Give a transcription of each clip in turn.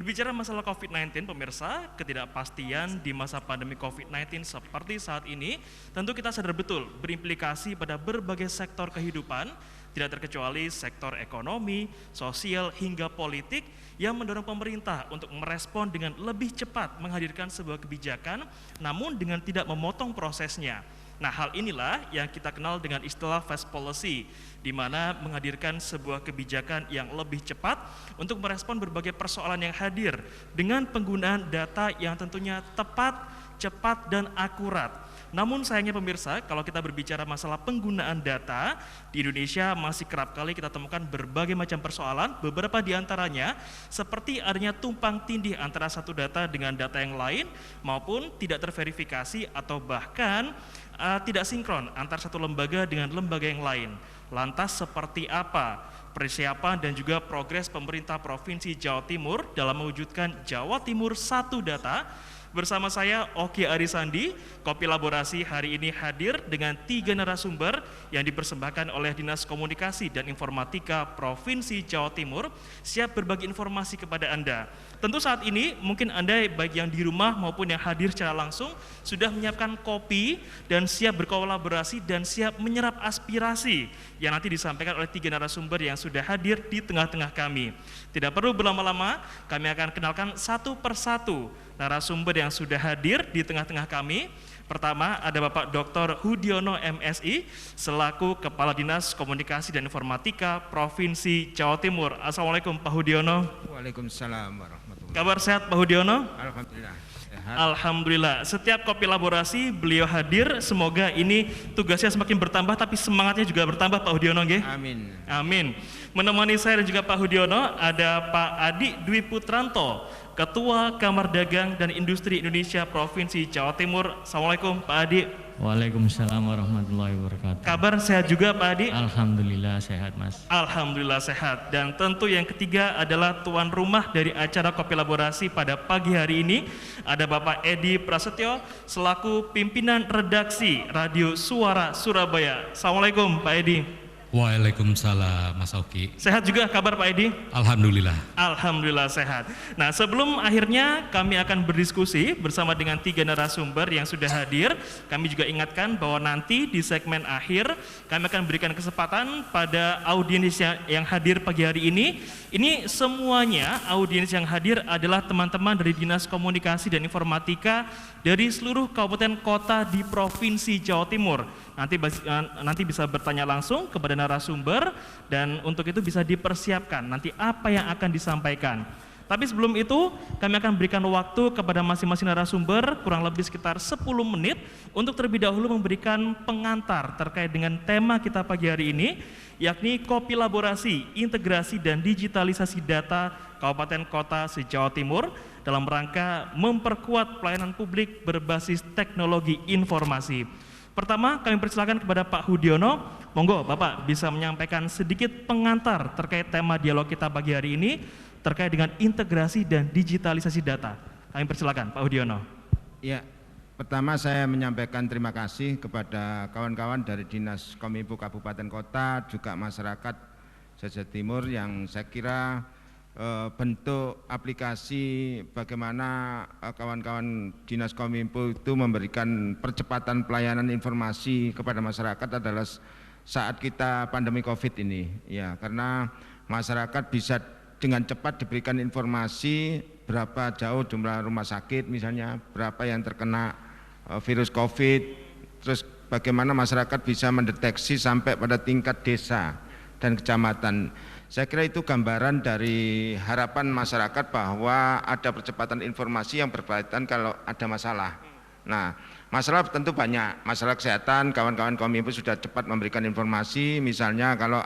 Berbicara masalah COVID-19, pemirsa, ketidakpastian di masa pandemi COVID-19 seperti saat ini, tentu kita sadar betul berimplikasi pada berbagai sektor kehidupan, tidak terkecuali sektor ekonomi, sosial, hingga politik yang mendorong pemerintah untuk merespon dengan lebih cepat menghadirkan sebuah kebijakan, namun dengan tidak memotong prosesnya. Nah, hal inilah yang kita kenal dengan istilah fast policy, di mana menghadirkan sebuah kebijakan yang lebih cepat untuk merespon berbagai persoalan yang hadir dengan penggunaan data yang tentunya tepat, cepat, dan akurat. Namun sayangnya pemirsa, kalau kita berbicara masalah penggunaan data, di Indonesia masih kerap kali kita temukan berbagai macam persoalan, beberapa di antaranya seperti adanya tumpang tindih antara satu data dengan data yang lain, maupun tidak terverifikasi atau bahkan tidak sinkron antar satu lembaga dengan lembaga yang lain. Lantas seperti apa persiapan dan juga progres pemerintah Provinsi Jawa Timur dalam mewujudkan Jawa Timur Satu Data? Bersama saya Oki Arisandi, Kopi Laborasi hari ini hadir dengan 3 narasumber yang dipersembahkan oleh Dinas Komunikasi dan Informatika Provinsi Jawa Timur, siap berbagi informasi kepada Anda. Tentu saat ini mungkin Anda baik yang di rumah maupun yang hadir secara langsung sudah menyiapkan kopi dan siap berkolaborasi dan siap menyerap aspirasi yang nanti disampaikan oleh 3 narasumber yang sudah hadir di tengah-tengah kami. Tidak perlu berlama-lama, kami akan kenalkan satu persatu narasumber yang sudah hadir di tengah-tengah kami. Pertama ada Bapak Dr. Hudiono MSI selaku Kepala Dinas Komunikasi dan Informatika Provinsi Jawa Timur. Assalamualaikum Pak Hudiono. Waalaikumsalam warahmatullahi wabarakatuh. Kabar sehat Pak Hudiono? Alhamdulillah sehat. Alhamdulillah. Setiap Kopi Laborasi beliau hadir, semoga ini tugasnya semakin bertambah tapi semangatnya juga bertambah Pak Hudiono nggih? Amin. Amin. Menemani saya dan juga Pak Hudiono ada Pak Adi Dwi Putranto, Ketua Kamar Dagang dan Industri Indonesia Provinsi Jawa Timur. Assalamualaikum Pak Adi. Waalaikumsalam warahmatullahi wabarakatuh. Kabar sehat juga Pak Adi? Alhamdulillah sehat Mas. Alhamdulillah sehat. Dan tentu yang ketiga adalah tuan rumah dari acara Kopi Laborasi pada pagi hari ini, ada Bapak Edi Prasetyo selaku pimpinan redaksi Radio Suara Surabaya. Assalamualaikum Pak Edi. Waalaikumsalam Mas Oki. Sehat juga kabar Pak Edi? Alhamdulillah. Alhamdulillah sehat. Nah, sebelum akhirnya kami akan berdiskusi bersama dengan 3 narasumber yang sudah hadir, kami juga ingatkan bahwa nanti di segmen akhir kami akan berikan kesempatan pada audiens yang hadir pagi hari ini. Ini semuanya audiens yang hadir adalah teman-teman dari Dinas Komunikasi dan Informatika dari seluruh kabupaten kota di Provinsi Jawa Timur. Nanti bisa bertanya langsung kepada narasumber dan untuk itu bisa dipersiapkan nanti apa yang akan disampaikan. Tapi sebelum itu kami akan berikan waktu kepada masing-masing narasumber kurang lebih sekitar 10 menit untuk terlebih dahulu memberikan pengantar terkait dengan tema kita pagi hari ini, yakni Kopi Laborasi, Integrasi dan Digitalisasi Data Kabupaten Kota se-Jawa Timur dalam rangka memperkuat pelayanan publik berbasis teknologi informasi. Pertama, kami persilakan kepada Pak Hudiono. Monggo, Bapak bisa menyampaikan sedikit pengantar terkait tema dialog kita pagi hari ini terkait dengan integrasi dan digitalisasi data. Kami persilakan, Pak Hudiono. Ya, pertama saya menyampaikan terima kasih kepada kawan-kawan dari Dinas Kominfo Kabupaten Kota, juga masyarakat se-Jawa Timur yang saya kira bentuk aplikasi bagaimana kawan-kawan Dinas Kominfo itu memberikan percepatan pelayanan informasi kepada masyarakat adalah saat kita pandemi COVID ini, ya, karena masyarakat bisa dengan cepat diberikan informasi berapa jauh jumlah rumah sakit misalnya, berapa yang terkena virus COVID, terus bagaimana masyarakat bisa mendeteksi sampai pada tingkat desa dan kecamatan. Saya kira itu gambaran dari harapan masyarakat bahwa ada percepatan informasi yang berkaitan kalau ada masalah. Nah, masalah tentu banyak, masalah kesehatan, kawan-kawan Kominfo sudah cepat memberikan informasi, misalnya kalau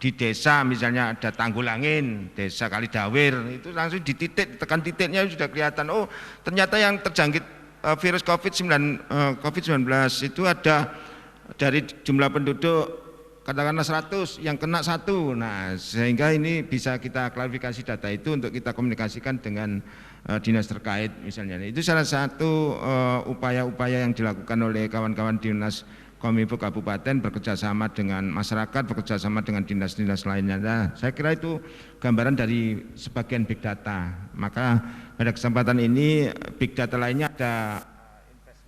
di desa misalnya ada Tanggulangin, desa Kalidawir, itu langsung di titik, tekan titiknya sudah kelihatan, oh ternyata yang terjangkit virus COVID-19 itu ada dari jumlah penduduk katakanlah 100 yang kena 1. Nah, sehingga ini bisa kita klarifikasi data itu untuk kita komunikasikan dengan dinas terkait misalnya. Itu salah satu upaya-upaya yang dilakukan oleh kawan-kawan Dinas Kominfo Kabupaten bekerjasama dengan masyarakat, bekerjasama dengan dinas-dinas lainnya. Nah, saya kira itu gambaran dari sebagian big data. Maka pada kesempatan ini big data lainnya ada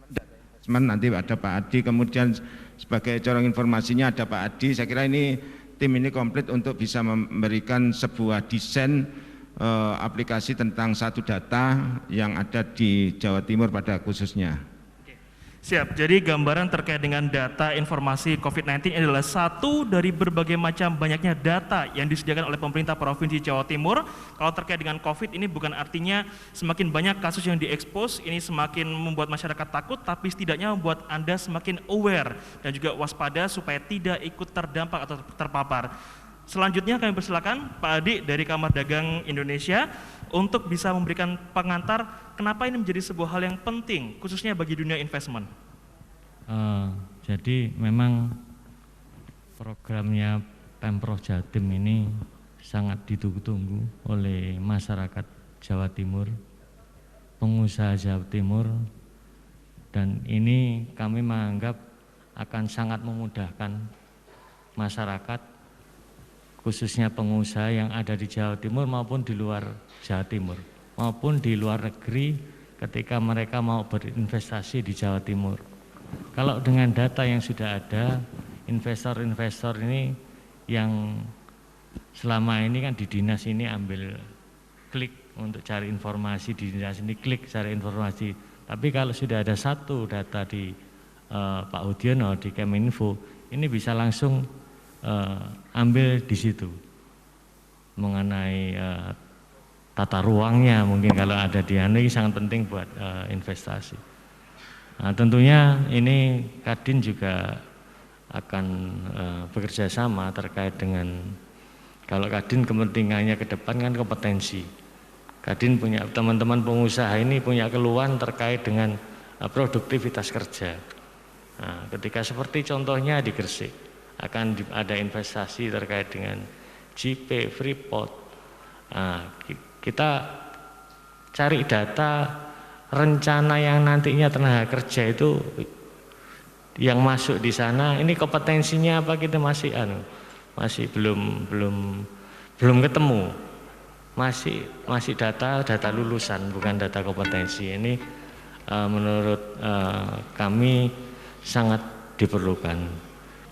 investment, nanti ada Pak Adi, kemudian sebagai corong informasinya ada Pak Adi. Saya kira ini tim ini komplit untuk bisa memberikan sebuah desain aplikasi tentang satu data yang ada di Jawa Timur pada khususnya. Siap, jadi gambaran terkait dengan data informasi COVID-19 adalah satu dari berbagai macam banyaknya data yang disediakan oleh pemerintah Provinsi Jawa Timur. Kalau terkait dengan COVID ini bukan artinya semakin banyak kasus yang diekspos, ini semakin membuat masyarakat takut, tapi setidaknya membuat Anda semakin aware dan juga waspada supaya tidak ikut terdampak atau terpapar. Selanjutnya kami persilakan Pak Adi dari Kamar Dagang Indonesia untuk bisa memberikan pengantar kenapa ini menjadi sebuah hal yang penting khususnya bagi dunia investment. Jadi memang programnya Pemprov Jatim ini sangat ditunggu-tunggu oleh masyarakat Jawa Timur, pengusaha Jawa Timur, dan ini kami menganggap akan sangat memudahkan masyarakat khususnya pengusaha yang ada di Jawa Timur maupun di luar Jawa Timur maupun di luar negeri ketika mereka mau berinvestasi di Jawa Timur. Kalau dengan data yang sudah ada, investor-investor ini yang selama ini kan di dinas ini ambil klik untuk cari informasi, di dinas ini klik cari informasi. Tapi kalau sudah ada satu data di Pak Udiono di Keminfo, ini bisa langsung ambil di situ mengenai tata ruangnya, mungkin kalau ada di ini sangat penting buat investasi. Nah, tentunya ini Kadin juga akan bekerja sama terkait dengan, kalau Kadin kepentingannya ke depan kan kompetensi. Kadin punya, teman-teman pengusaha ini punya keluhan terkait dengan produktivitas kerja. Nah, ketika seperti contohnya di Gresik akan ada investasi terkait dengan JP, Freeport. Nah, kita cari data rencana yang nantinya tenaga kerja itu yang masuk di sana, ini kompetensinya apa, kita masih belum ketemu. Masih data lulusan, bukan data kompetensi. Ini menurut kami sangat diperlukan.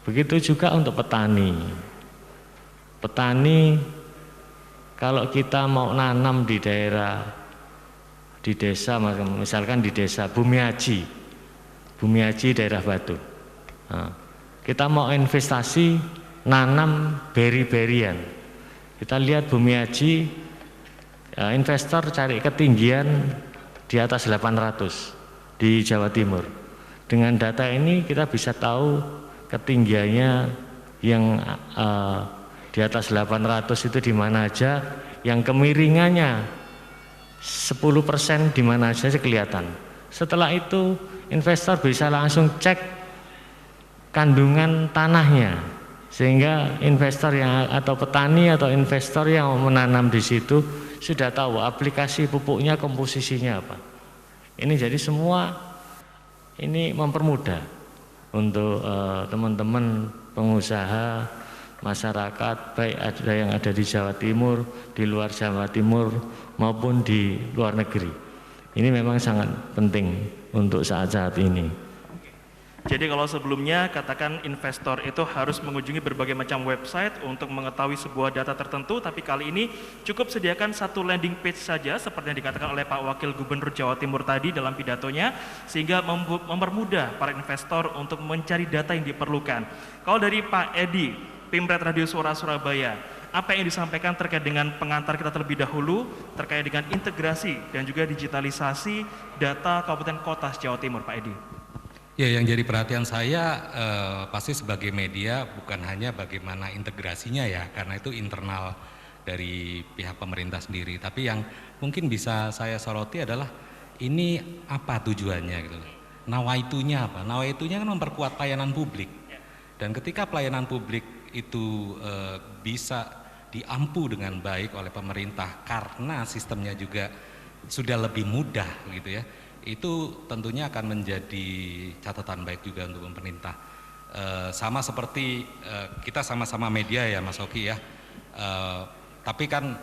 Begitu juga untuk petani. Petani kalau kita mau nanam di daerah, di desa, misalkan di desa Bumi Haji daerah Batu. Nah, kita mau investasi nanam beri-berian. Kita lihat Bumi Haji, investor cari ketinggian di atas 800 di Jawa Timur. Dengan data ini kita bisa tahu ketinggiannya yang di atas 800 itu di mana aja, yang kemiringannya 10% di mana aja kelihatan. Setelah itu investor bisa langsung cek kandungan tanahnya, sehingga investor yang atau petani atau investor yang menanam di situ sudah tahu aplikasi pupuknya komposisinya apa. Ini jadi semua ini mempermudah untuk teman-teman pengusaha, masyarakat, baik ada yang ada di Jawa Timur, di luar Jawa Timur maupun di luar negeri. Ini memang sangat penting untuk saat-saat ini. Jadi kalau sebelumnya katakan investor itu harus mengunjungi berbagai macam website untuk mengetahui sebuah data tertentu, tapi kali ini cukup sediakan satu landing page saja seperti yang dikatakan oleh Pak Wakil Gubernur Jawa Timur tadi dalam pidatonya, sehingga mempermudah para investor untuk mencari data yang diperlukan. Kalau dari Pak Edi, Pimret Radio Suara Surabaya, apa yang disampaikan terkait dengan pengantar kita terlebih dahulu terkait dengan integrasi dan juga digitalisasi data Kabupaten Kota Jawa Timur, Pak Edi? Ya, yang jadi perhatian saya pasti sebagai media bukan hanya bagaimana integrasinya ya, karena itu internal dari pihak pemerintah sendiri. Tapi yang mungkin bisa saya soroti adalah ini apa tujuannya gitu. Nawaitunya apa? Nawaitunya kan memperkuat pelayanan publik. Dan ketika pelayanan publik itu bisa diampu dengan baik oleh pemerintah karena sistemnya juga sudah lebih mudah gitu ya, itu tentunya akan menjadi catatan baik juga untuk pemerintah. sama seperti kita sama-sama media ya Mas Oki ya, tapi kan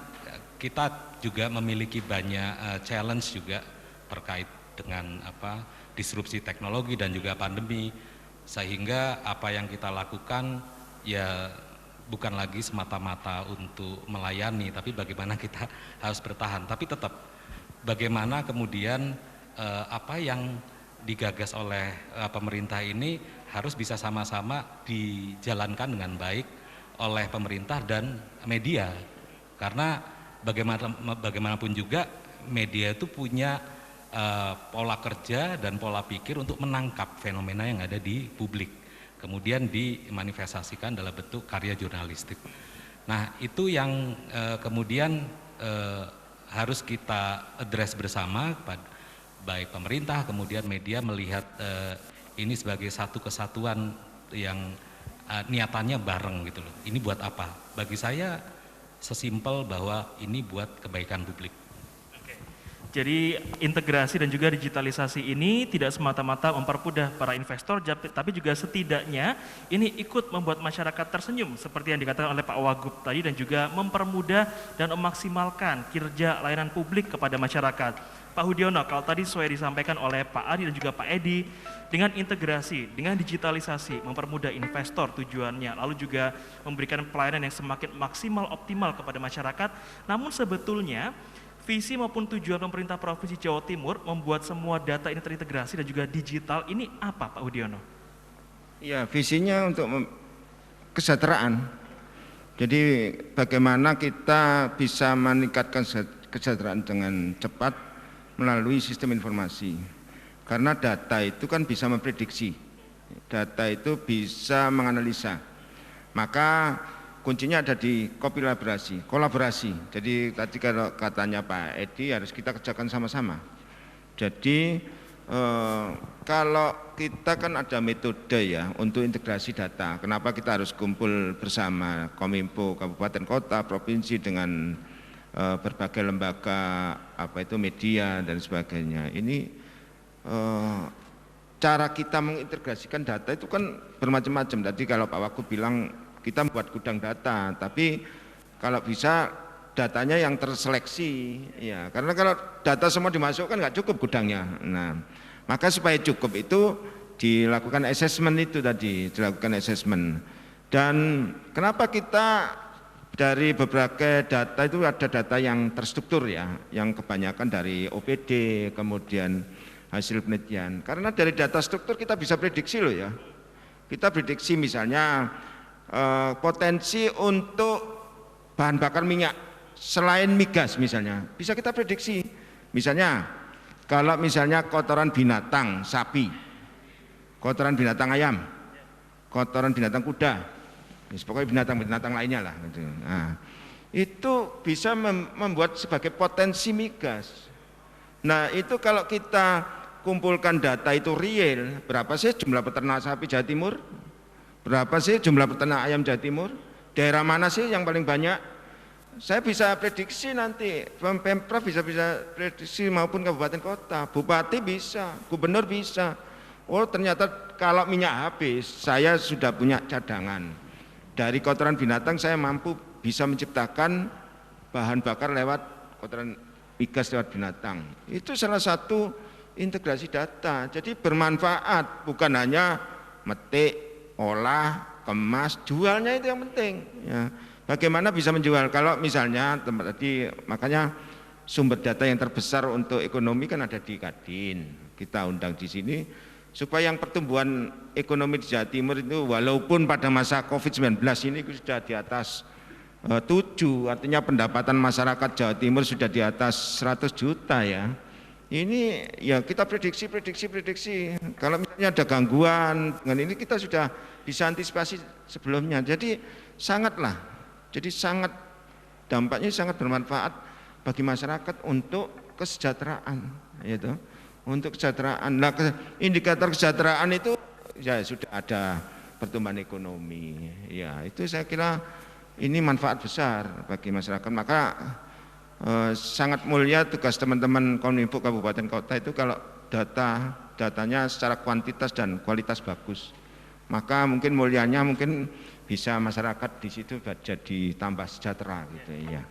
kita juga memiliki banyak challenge juga terkait dengan disrupsi teknologi dan juga pandemi, sehingga apa yang kita lakukan ya bukan lagi semata-mata untuk melayani, tapi bagaimana kita harus bertahan, tapi tetap bagaimana kemudian apa yang digagas oleh pemerintah ini harus bisa sama-sama dijalankan dengan baik oleh pemerintah dan media, karena bagaimanapun juga media itu punya pola kerja dan pola pikir untuk menangkap fenomena yang ada di publik, kemudian dimanifestasikan dalam bentuk karya jurnalistik. Nah itu yang kemudian harus kita address bersama, baik pemerintah kemudian media melihat ini sebagai satu kesatuan yang niatannya bareng gitu loh. Ini buat apa? Bagi saya sesimpel bahwa ini buat kebaikan publik. Jadi integrasi dan juga digitalisasi ini tidak semata-mata mempermudah para investor, tapi juga setidaknya ini ikut membuat masyarakat tersenyum seperti yang dikatakan oleh Pak Wagub tadi, dan juga mempermudah dan memaksimalkan kinerja layanan publik kepada masyarakat. Pak Hudiono, kalau tadi sesuai disampaikan oleh Pak Adi dan juga Pak Edi, dengan integrasi, dengan digitalisasi, mempermudah investor tujuannya, lalu juga memberikan pelayanan yang semakin maksimal, optimal kepada masyarakat. Namun sebetulnya visi maupun tujuan pemerintah Provinsi Jawa Timur membuat semua data ini terintegrasi dan juga digital ini apa Pak Hudiono? Ya, visinya untuk kesejahteraan. Jadi bagaimana kita bisa meningkatkan kesejahteraan dengan cepat melalui sistem informasi. Karena data itu kan bisa memprediksi, data itu bisa menganalisa. Maka kuncinya ada di kolaborasi. Jadi tadi kalau katanya Pak Edi harus kita kerjakan sama-sama. Jadi kalau kita kan ada metode ya untuk integrasi data. Kenapa kita harus kumpul bersama Kominfo, kabupaten kota, provinsi dengan berbagai lembaga media dan sebagainya. Ini cara kita mengintegrasikan data itu kan bermacam-macam. Tadi kalau Pak Wagub bilang kita membuat gudang data, tapi kalau bisa datanya yang terseleksi, ya. Karena kalau data semua dimasukkan nggak cukup gudangnya. Nah, maka supaya cukup itu dilakukan assessment Dan kenapa kita dari beberapa data itu ada data yang terstruktur ya, yang kebanyakan dari OPD, kemudian hasil penelitian. Karena dari data struktur kita bisa prediksi loh ya. Kita prediksi misalnya potensi untuk bahan bakar minyak selain migas misalnya, bisa kita prediksi. Misalnya kalau misalnya kotoran binatang sapi, kotoran binatang ayam, kotoran binatang kuda, pokoknya binatang-binatang lainnya lah. Nah, itu bisa membuat sebagai potensi migas. Nah itu kalau kita kumpulkan data itu real, berapa sih jumlah peternak sapi Jawa Timur? Berapa sih jumlah peternak ayam Jawa Timur? Daerah mana sih yang paling banyak? Saya bisa prediksi nanti, Pemprov bisa prediksi maupun kabupaten kota, bupati bisa, gubernur bisa. Oh ternyata kalau minyak habis, saya sudah punya cadangan. Dari kotoran binatang saya mampu bisa menciptakan bahan bakar lewat kotoran migas lewat binatang. Itu salah satu integrasi data. Jadi bermanfaat, bukan hanya metik, olah, kemas, jualnya itu yang penting. Ya. Bagaimana bisa menjual? Kalau misalnya tadi makanya sumber data yang terbesar untuk ekonomi kan ada di Kadin. Kita undang di sini supaya yang pertumbuhan ekonomi di Jawa Timur itu walaupun pada masa COVID-19 ini sudah di atas 7, artinya pendapatan masyarakat Jawa Timur sudah di atas 100 juta ya. Ini ya kita prediksi. Kalau misalnya ada gangguan dengan ini kita sudah bisa antisipasi sebelumnya. Jadi sangat dampaknya sangat bermanfaat bagi masyarakat untuk kesejahteraan, gitu. Untuk kesejahteraan. Nah, indikator kesejahteraan itu ya sudah ada pertumbuhan ekonomi. Ya, itu saya kira ini manfaat besar bagi masyarakat. Maka sangat mulia tugas teman-teman Kominfo kabupaten kota itu kalau datanya secara kuantitas dan kualitas bagus. maka mungkin mulianya mungkin bisa masyarakat di situ jadi tambah sejahtera gitu ya.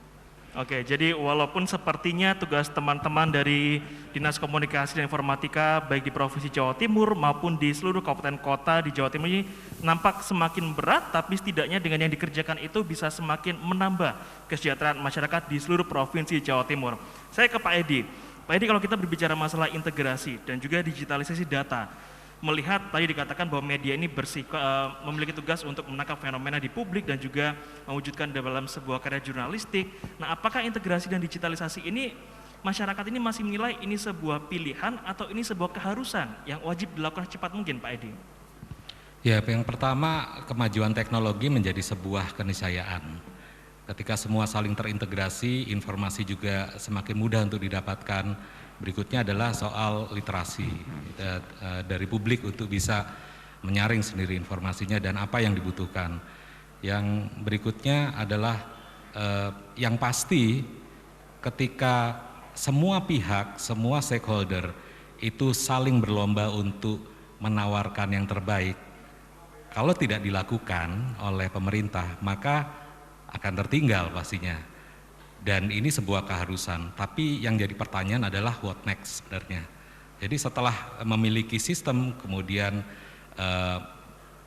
Oke, jadi walaupun sepertinya tugas teman-teman dari Dinas Komunikasi dan Informatika baik di Provinsi Jawa Timur maupun di seluruh kabupaten kota di Jawa Timur ini nampak semakin berat, tapi setidaknya dengan yang dikerjakan itu bisa semakin menambah kesejahteraan masyarakat di seluruh Provinsi Jawa Timur. Saya ke Pak Edi. Pak Edi, kalau kita berbicara masalah integrasi dan juga digitalisasi data, melihat tadi dikatakan bahwa media ini memiliki tugas untuk menangkap fenomena di publik dan juga mewujudkan dalam sebuah karya jurnalistik. Nah, apakah integrasi dan digitalisasi ini masyarakat ini masih menilai ini sebuah pilihan atau ini sebuah keharusan yang wajib dilakukan cepat mungkin, Pak Edi? Ya, yang pertama, kemajuan teknologi menjadi sebuah keniscayaan. Ketika semua saling terintegrasi, informasi juga semakin mudah untuk didapatkan. Berikutnya adalah soal literasi dari publik untuk bisa menyaring sendiri informasinya dan apa yang dibutuhkan. Yang berikutnya adalah yang pasti ketika semua pihak, semua stakeholder itu saling berlomba untuk menawarkan yang terbaik, kalau tidak dilakukan oleh pemerintah maka akan tertinggal pastinya. Dan ini sebuah keharusan, tapi yang jadi pertanyaan adalah what next sebenarnya. Jadi setelah memiliki sistem, kemudian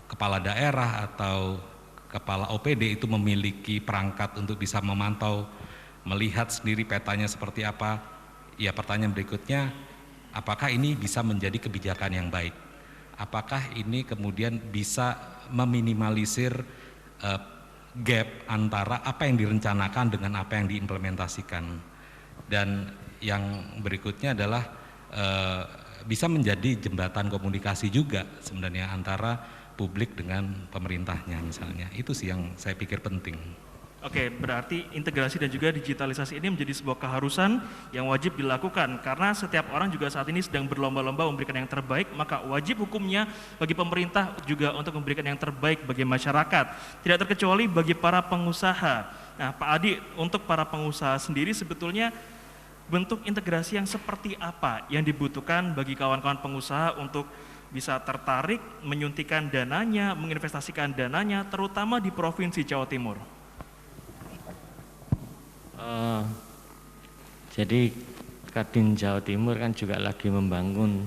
kepala daerah atau kepala OPD itu memiliki perangkat untuk bisa memantau, melihat sendiri petanya seperti apa, ya pertanyaan berikutnya, apakah ini bisa menjadi kebijakan yang baik? Apakah ini kemudian bisa meminimalisir gap antara apa yang direncanakan dengan apa yang diimplementasikan. Dan yang berikutnya adalah bisa menjadi jembatan komunikasi juga sebenarnya antara publik dengan pemerintahnya misalnya. Itu sih yang saya pikir penting. Oke, berarti integrasi dan juga digitalisasi ini menjadi sebuah keharusan yang wajib dilakukan karena setiap orang juga saat ini sedang berlomba-lomba memberikan yang terbaik, maka wajib hukumnya bagi pemerintah juga untuk memberikan yang terbaik bagi masyarakat, tidak terkecuali bagi para pengusaha. Nah, Pak Adi, untuk para pengusaha sendiri sebetulnya bentuk integrasi yang seperti apa yang dibutuhkan bagi kawan-kawan pengusaha untuk bisa tertarik menyuntikkan dananya, menginvestasikan dananya, terutama di Provinsi Jawa Timur? Jadi Kadin Jawa Timur kan juga lagi membangun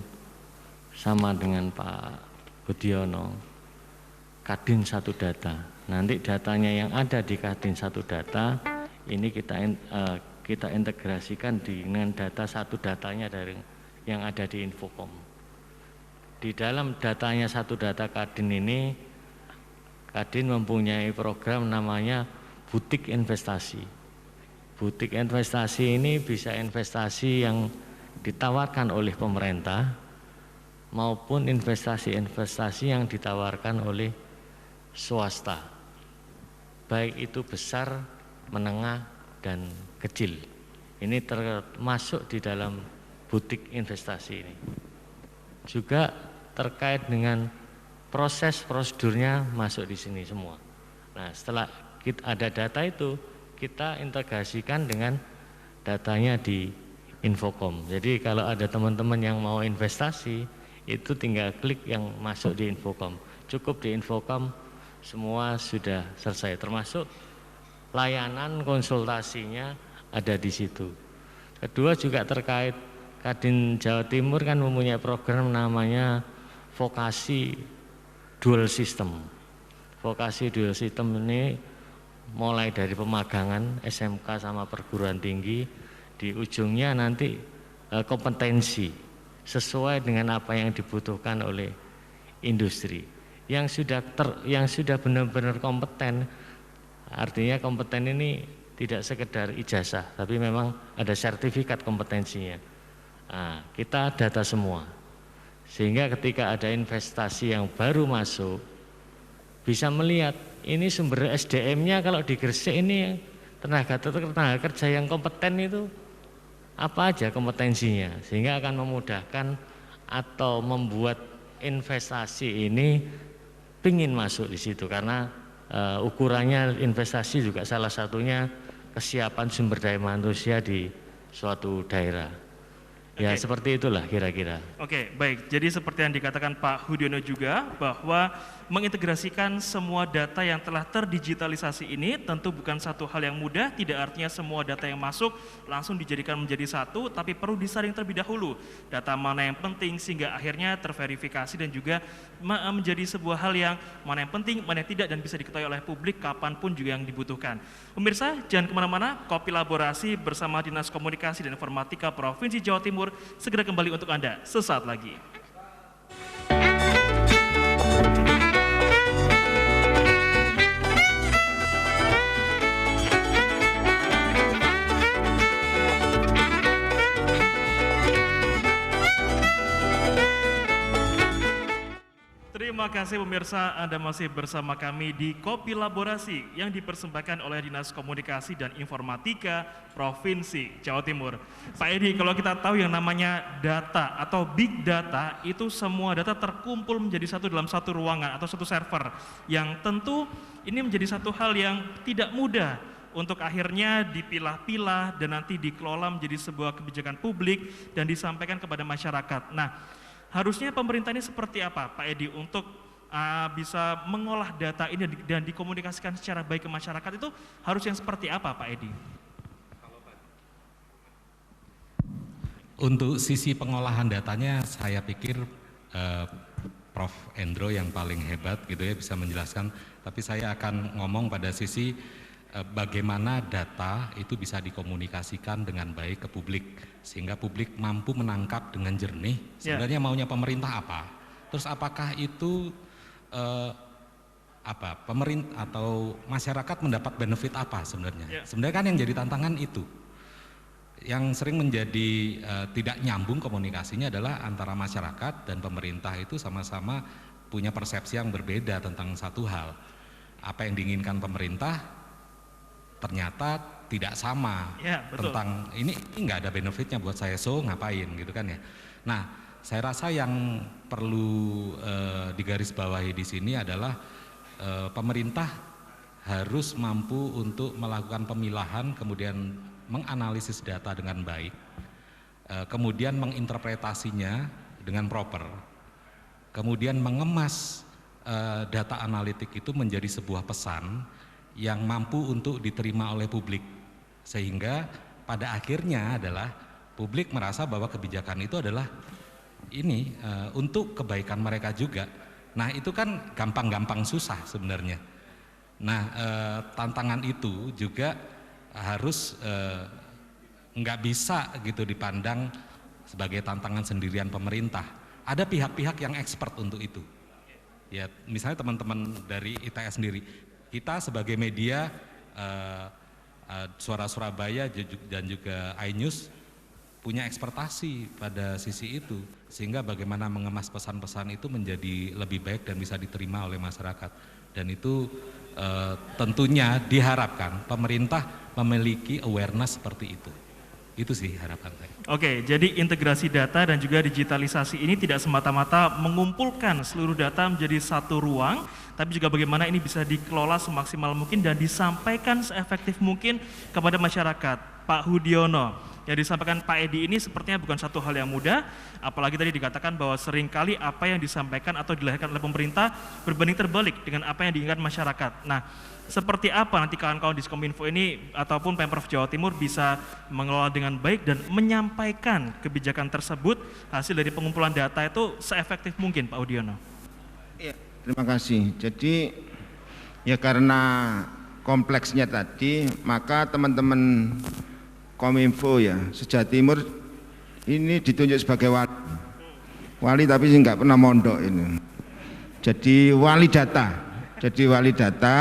sama dengan Pak Budiono Kadin Satu Data. Nanti datanya yang ada di Kadin Satu Data ini kita integrasikan dengan data satu datanya dari yang ada di Infocom. Di dalam datanya Satu Data Kadin ini, Kadin mempunyai program namanya Butik Investasi. Butik investasi ini bisa investasi yang ditawarkan oleh pemerintah maupun investasi-investasi yang ditawarkan oleh swasta, baik itu besar, menengah, dan kecil. Ini termasuk di dalam butik investasi ini. Juga terkait dengan proses prosedurnya masuk di sini semua. Nah, setelah ada data itu, kita integrasikan dengan datanya di Infocom. Jadi kalau ada teman-teman yang mau investasi, itu tinggal klik yang masuk di Infocom. Cukup di Infocom semua sudah selesai, termasuk layanan konsultasinya ada di situ. Kedua juga terkait Kadin Jawa Timur kan mempunyai program namanya Vokasi Dual System. Vokasi Dual System ini mulai dari pemagangan SMK sama perguruan tinggi, di ujungnya nanti kompetensi sesuai dengan apa yang dibutuhkan oleh industri. Yang sudah benar-benar kompeten, artinya kompeten ini tidak sekedar ijazah, tapi memang ada sertifikat kompetensinya. Nah, kita data semua, sehingga ketika ada investasi yang baru masuk, bisa melihat ini sumber SDM-nya kalau di Gresik ini tenaga kerja yang kompeten itu apa aja kompetensinya, sehingga akan memudahkan atau membuat investasi ini pingin masuk di situ karena ukurannya investasi juga salah satunya kesiapan sumber daya manusia di suatu daerah. Ya Oke. seperti itulah kira-kira. Oke, baik. Jadi seperti yang dikatakan Pak Hudiono juga bahwa mengintegrasikan semua data yang telah terdigitalisasi ini tentu bukan satu hal yang mudah, tidak artinya semua data yang masuk langsung dijadikan menjadi satu, tapi perlu disaring terlebih dahulu. Data mana yang penting sehingga akhirnya terverifikasi dan juga menjadi sebuah hal yang mana yang penting, mana yang tidak dan bisa diketahui oleh publik kapanpun juga yang dibutuhkan. Pemirsa, jangan kemana-mana, Kopi Laborasi bersama Dinas Komunikasi dan Informatika Provinsi Jawa Timur segera kembali untuk Anda sesaat lagi. Terima kasih pemirsa, Anda masih bersama kami di Kopi Laborasi yang dipersembahkan oleh Dinas Komunikasi dan Informatika Provinsi Jawa Timur. Pak Edi, kalau kita tahu yang namanya data atau big data, itu semua data terkumpul menjadi satu dalam satu ruangan atau satu server, yang tentu ini menjadi satu hal yang tidak mudah untuk akhirnya dipilah-pilah dan nanti dikelola menjadi sebuah kebijakan publik dan disampaikan kepada masyarakat. Nah, harusnya pemerintah ini seperti apa, Pak Edi, untuk bisa mengolah data ini dan dikomunikasikan secara baik ke masyarakat itu harus yang seperti apa, Pak Edi? Untuk sisi pengolahan datanya, saya pikir Prof. Endro yang paling hebat gitu ya bisa menjelaskan. Tapi saya akan ngomong pada sisi bagaimana data itu bisa dikomunikasikan dengan baik ke publik sehingga publik mampu menangkap dengan jernih sebenarnya maunya pemerintah apa, terus apakah itu pemerintah atau masyarakat mendapat benefit apa sebenarnya. Sebenarnya kan yang jadi tantangan itu yang sering menjadi tidak nyambung komunikasinya adalah antara masyarakat dan pemerintah itu sama-sama punya persepsi yang berbeda tentang satu hal. Apa yang diinginkan pemerintah ternyata tidak sama tentang ini nggak ada benefitnya buat saya, so ngapain gitu kan ya. Nah, saya rasa yang perlu digarisbawahi di sini adalah pemerintah harus mampu untuk melakukan pemilahan, kemudian menganalisis data dengan baik, kemudian menginterpretasinya dengan proper, kemudian mengemas data analitik itu menjadi sebuah pesan yang mampu untuk diterima oleh publik, sehingga pada akhirnya adalah publik merasa bahwa kebijakan itu adalah ini untuk kebaikan mereka juga. Nah, itu kan gampang-gampang susah sebenarnya. Nah, tantangan itu juga harus nggak bisa gitu dipandang sebagai tantangan sendirian pemerintah. Ada pihak-pihak yang expert untuk itu. Ya, misalnya teman-teman dari ITS sendiri. Kita sebagai media Suara Surabaya dan juga iNews punya ekspertasi pada sisi itu, sehingga bagaimana mengemas pesan-pesan itu menjadi lebih baik dan bisa diterima oleh masyarakat. Dan itu tentunya diharapkan pemerintah memiliki awareness seperti itu. Itu sih harapan saya. Oke, jadi integrasi data dan juga digitalisasi ini tidak semata-mata mengumpulkan seluruh data menjadi satu ruang, tapi juga bagaimana ini bisa dikelola semaksimal mungkin dan disampaikan seefektif mungkin kepada masyarakat. Pak Hudiono, yang disampaikan Pak Edi ini sepertinya bukan satu hal yang mudah, apalagi tadi dikatakan bahwa seringkali apa yang disampaikan atau dilahirkan oleh pemerintah berbanding terbalik dengan apa yang diinginkan masyarakat. Nah, seperti apa nanti kawan-kawan di Diskominfo ini ataupun Pemprov Jawa Timur bisa mengelola dengan baik dan menyampaikan kebijakan tersebut hasil dari pengumpulan data itu seefektif mungkin, Pak Hudiono? Ya, terima kasih. Jadi ya karena kompleksnya tadi, maka teman-teman Kominfo ya, se-Jawa Timur ini ditunjuk sebagai wali tapi sih nggak pernah mondok ini. Jadi wali data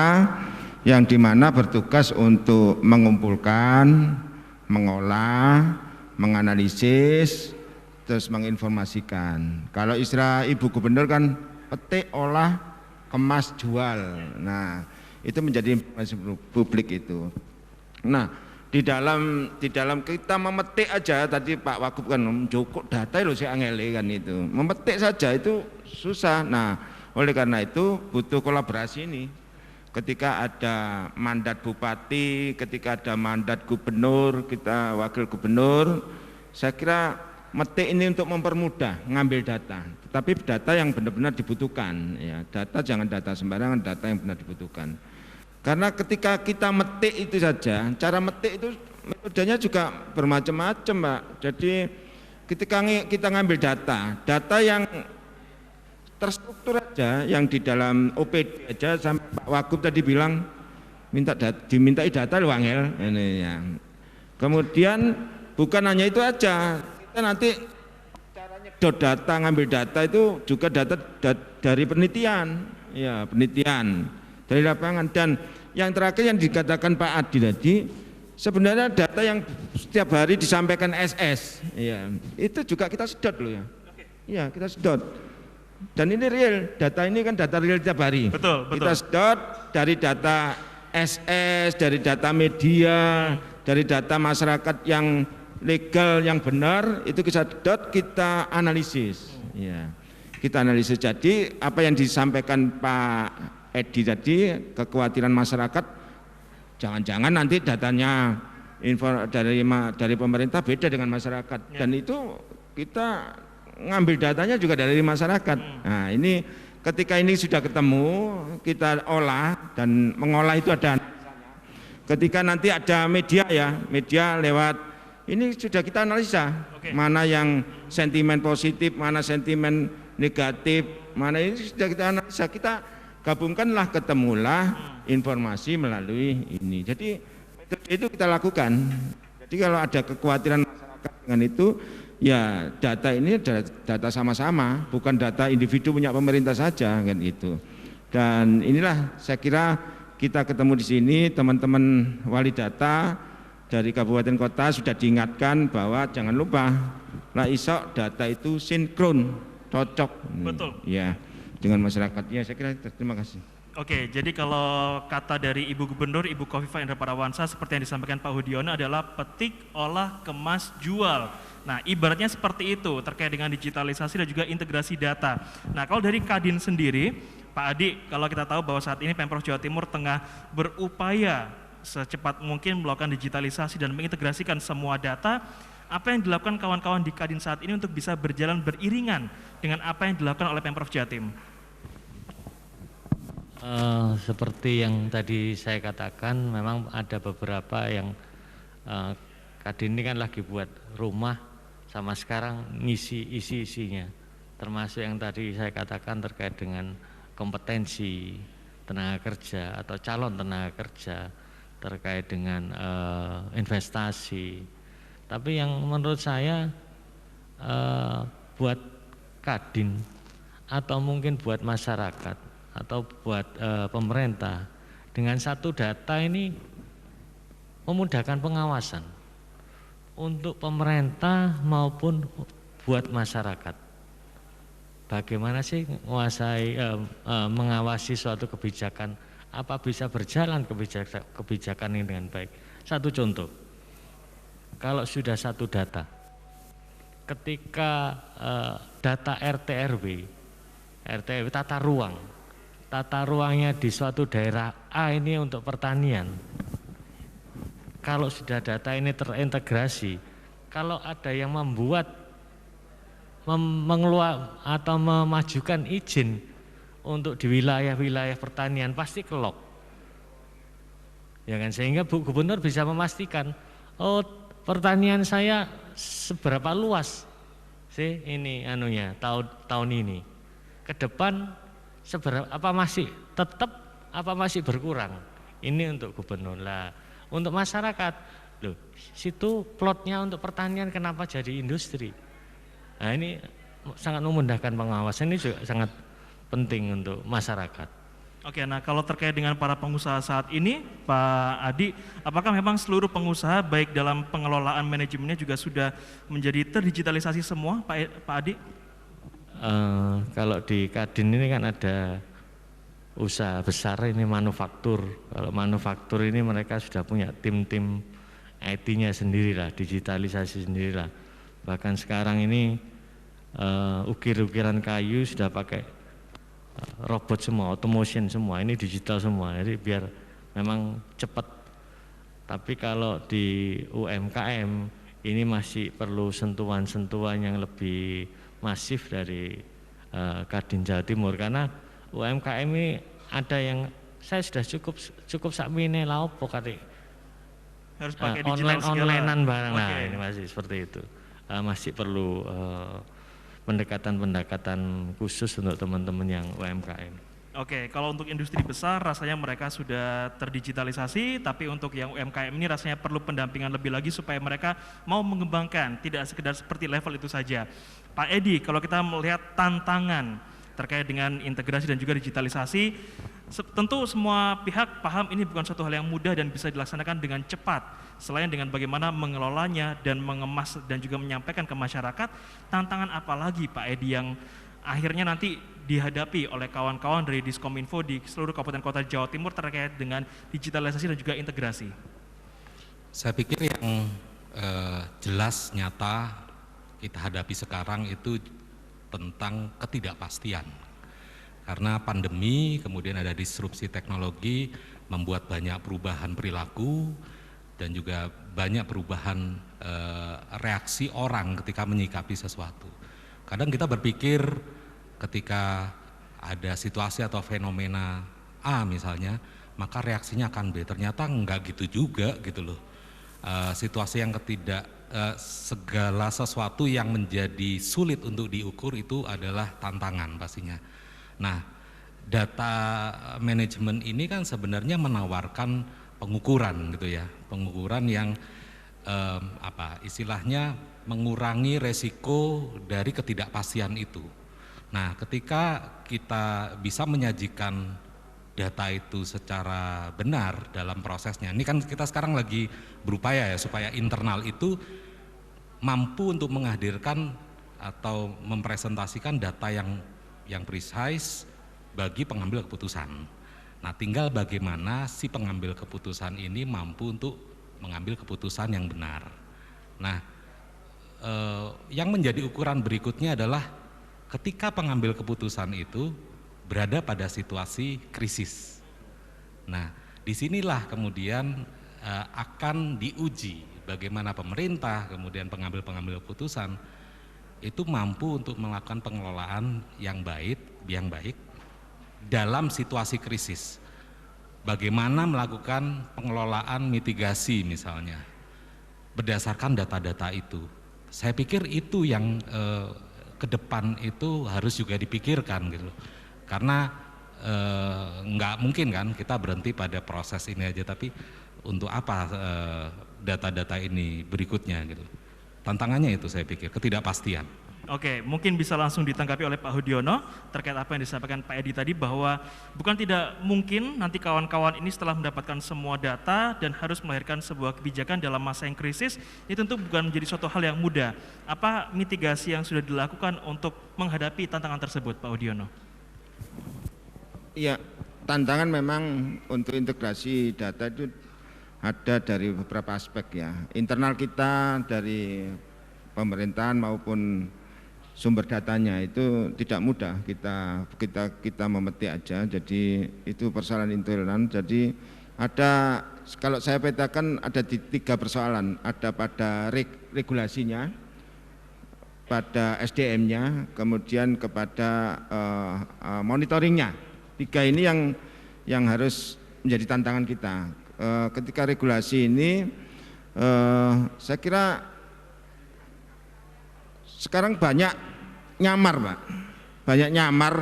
yang dimana bertugas untuk mengumpulkan, mengolah, menganalisis, terus menginformasikan. Kalau istilah Ibu Gubernur kan petik, olah, kemas, jual. Nah, itu menjadi informasi publik itu. Nah, di dalam kita memetik aja, tadi Pak Wagub kan cukup data loh si angele kan itu. Memetik saja itu susah. Nah, oleh karena itu butuh kolaborasi ini. Ketika ada mandat bupati, ketika ada mandat gubernur, kita wakil gubernur, saya kira metik ini untuk mempermudah ngambil data, tetapi data yang benar-benar dibutuhkan. Ya, data jangan data sembarangan, data yang benar dibutuhkan. Karena ketika kita metik itu saja, cara metik itu metodenya juga bermacam-macam, Pak. Jadi ketika kita ngambil data yang terstruktur aja, yang di dalam OPD aja, sampai Pak Wagub tadi bilang dimintai data lu Angel ini ya. Kemudian bukan hanya itu aja, kita nanti caranya data, ngambil data itu juga data dari penelitian, ya penelitian dari lapangan. Dan yang terakhir yang dikatakan Pak Adi tadi, sebenarnya data yang setiap hari disampaikan SS, ya itu juga kita sedot loh ya, ya kita sedot. Dan ini real, data ini kan data real tiap hari. Betul. Kita sedot dari data SS, dari data media, dari data masyarakat yang legal, yang benar, itu kita sedot, kita analisis. Ya, kita analisis. Jadi apa yang disampaikan Pak Edi tadi, kekhawatiran masyarakat, jangan-jangan nanti datanya dari pemerintah beda dengan masyarakat. Dan itu kita ngambil datanya juga dari masyarakat. Nah ini ketika ini sudah ketemu, kita olah, dan mengolah itu ada ketika nanti ada media ya, media lewat ini sudah kita analisa, mana yang sentimen positif, mana sentimen negatif, mana ini sudah kita analisa, kita gabungkanlah, ketemulah informasi melalui ini. Jadi itu kita lakukan. Jadi kalau ada kekhawatiran masyarakat dengan itu, ya data ini data sama-sama, bukan data individu punya pemerintah saja kan itu. Dan inilah saya kira kita ketemu di sini, teman-teman wali data dari kabupaten kota sudah diingatkan bahwa jangan lupa lah isok data itu sinkron, cocok. Betul. Ya, dengan masyarakat. Ya saya kira terima kasih. Oke, jadi kalau kata dari Ibu Gubernur, Ibu Khofifah Indar Parawansa seperti yang disampaikan Pak Hudiono adalah petik, olah, kemas, jual. Nah, ibaratnya seperti itu terkait dengan digitalisasi dan juga integrasi data. Nah, kalau dari Kadin sendiri, Pak Adi, kalau kita tahu bahwa saat ini Pemprov Jawa Timur tengah berupaya secepat mungkin melakukan digitalisasi dan mengintegrasikan semua data, apa yang dilakukan kawan-kawan di Kadin saat ini untuk bisa berjalan beriringan dengan apa yang dilakukan oleh Pemprov Jatim? Seperti yang tadi saya katakan, memang ada beberapa yang Kadin ini kan lagi buat rumah, sama sekarang ngisi isi-isinya, termasuk yang tadi saya katakan terkait dengan kompetensi tenaga kerja atau calon tenaga kerja, terkait dengan investasi. Tapi yang menurut saya buat Kadin atau mungkin buat masyarakat atau buat pemerintah, dengan satu data ini memudahkan pengawasan untuk pemerintah maupun buat masyarakat. Bagaimana sih mengawasi suatu kebijakan, apa bisa berjalan kebijakan ini dengan baik. Satu contoh, kalau sudah satu data, ketika data RT RW tata ruangnya di suatu daerah A ini untuk pertanian, kalau sudah data ini terintegrasi, kalau ada yang mengeluarkan atau memajukan izin untuk di wilayah-wilayah pertanian pasti kelok, ya kan, sehingga Bu Gubernur bisa memastikan, oh pertanian saya seberapa luas sih ini tahun ini, ke depan seberapa, apa masih tetap, apa masih berkurang, ini untuk gubernur lah. Untuk masyarakat, loh situ plotnya untuk pertanian kenapa jadi industri? Nah ini sangat memudahkan pengawasan, ini juga sangat penting untuk masyarakat. Oke, nah kalau terkait dengan para pengusaha saat ini, Pak Adi, apakah memang seluruh pengusaha baik dalam pengelolaan manajemennya juga sudah menjadi terdigitalisasi semua, Pak Adi? Kalau di Kadin ini kan ada usaha besar, ini manufaktur. Kalau manufaktur ini mereka sudah punya tim-tim IT-nya sendirilah, digitalisasi sendirilah. Bahkan sekarang ini ukir-ukiran kayu sudah pakai robot semua, automation semua, ini digital semua. Jadi biar memang cepat. Tapi kalau di UMKM ini masih perlu sentuhan-sentuhan yang lebih masif dari Kadin Jawa Timur, karena UMKM ini ada yang saya sudah cukup sakmine la opo kate Harus pakai digital onlinean barang. Oke. Nah, ini masih seperti itu. Masih perlu pendekatan khusus untuk teman-teman yang UMKM. Oke, kalau untuk industri besar rasanya mereka sudah terdigitalisasi, tapi untuk yang UMKM ini rasanya perlu pendampingan lebih lagi supaya mereka mau mengembangkan, tidak sekedar seperti level itu saja. Pak Edi, kalau kita melihat tantangan terkait dengan integrasi dan juga digitalisasi, tentu semua pihak paham ini bukan suatu hal yang mudah dan bisa dilaksanakan dengan cepat. Selain dengan bagaimana mengelolanya dan mengemas dan juga menyampaikan ke masyarakat, tantangan apa lagi Pak Edi yang akhirnya nanti dihadapi oleh kawan-kawan dari Diskominfo di seluruh kabupaten kota Jawa Timur terkait dengan digitalisasi dan juga integrasi? Saya pikir yang jelas nyata kita hadapi sekarang itu tentang ketidakpastian. Karena pandemi, kemudian ada disrupsi teknologi, membuat banyak perubahan perilaku dan juga banyak perubahan reaksi orang ketika menyikapi sesuatu. Kadang kita berpikir ketika ada situasi atau fenomena A misalnya, maka reaksinya akan B. Ternyata enggak gitu juga gitu loh. Situasi yang segala sesuatu yang menjadi sulit untuk diukur itu adalah tantangan pastinya. Nah, data manajemen ini kan sebenarnya menawarkan pengukuran gitu ya, pengukuran yang istilahnya mengurangi resiko dari ketidakpastian itu. Nah, ketika kita bisa menyajikan data itu secara benar dalam prosesnya, ini kan kita sekarang lagi berupaya ya supaya internal itu mampu untuk menghadirkan atau mempresentasikan data yang precise bagi pengambil keputusan. Nah, tinggal bagaimana si pengambil keputusan ini mampu untuk mengambil keputusan yang benar. Nah, yang menjadi ukuran berikutnya adalah ketika pengambil keputusan itu berada pada situasi krisis. Nah, disinilah kemudian akan diuji bagaimana pemerintah, kemudian pengambil keputusan itu mampu untuk melakukan pengelolaan yang baik dalam situasi krisis. Bagaimana melakukan pengelolaan mitigasi misalnya berdasarkan data-data itu. Saya pikir itu yang ke depan itu harus juga dipikirkan gitu. Karena nggak mungkin kan kita berhenti pada proses ini aja, tapi untuk apa data-data ini berikutnya gitu. Tantangannya itu saya pikir ketidakpastian. Oke, mungkin bisa langsung ditanggapi oleh Pak Hudiono terkait apa yang disampaikan Pak Edi tadi, bahwa bukan tidak mungkin nanti kawan-kawan ini setelah mendapatkan semua data dan harus melahirkan sebuah kebijakan dalam masa yang krisis, ini tentu bukan menjadi suatu hal yang mudah. Apa mitigasi yang sudah dilakukan untuk menghadapi tantangan tersebut, Pak Hudiono? Iya, tantangan memang untuk integrasi data itu ada dari beberapa aspek ya. Internal kita dari pemerintahan maupun sumber datanya itu tidak mudah, kita memetik aja, jadi itu persoalan internal. Jadi ada, kalau saya petakan ada tiga persoalan, ada pada regulasinya, pada SDM-nya, kemudian kepada monitoringnya. Tiga ini yang harus menjadi tantangan kita. Ketika regulasi ini, saya kira sekarang banyak nyamar Pak, banyak nyamar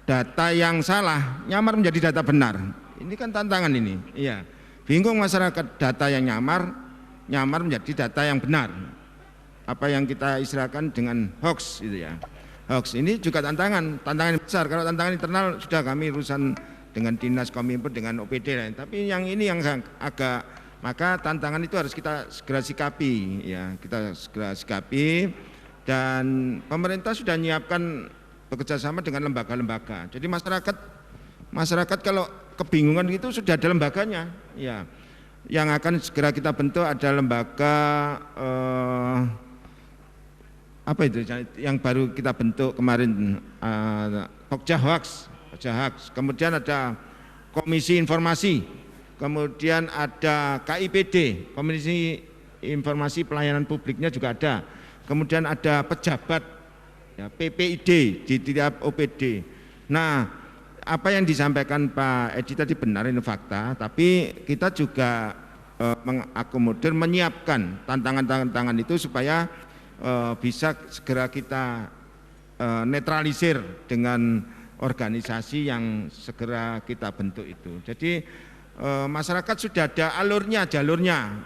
data yang salah, nyamar menjadi data benar. Ini kan tantangan ini, iya. Bingung masyarakat, data yang nyamar menjadi data yang benar. Apa yang kita istilahkan dengan hoax itu ya. Hoax ini juga tantangan besar. Kalau tantangan internal sudah kami urusan dengan Dinas Kominfo, dengan OPD lain. Tapi yang ini yang agak, maka tantangan itu harus kita segera sikapi ya, kita segera sikapi. Dan pemerintah sudah menyiapkan bekerjasama dengan lembaga-lembaga. Jadi masyarakat kalau kebingungan itu sudah ada lembaganya, ya. Yang akan segera kita bentuk ada lembaga apa itu yang baru kita bentuk kemarin, Pokja Hoax. Kemudian ada Komisi Informasi, kemudian ada KIPD, Komisi informasi pelayanan publiknya juga ada. Kemudian ada pejabat ya, PPID di tiap OPD. Nah, apa yang disampaikan Pak Edi tadi benar, ini fakta, tapi kita juga mengakomodir, menyiapkan tantangan-tantangan itu supaya bisa segera kita netralisir dengan organisasi yang segera kita bentuk itu. Jadi masyarakat sudah ada alurnya, jalurnya,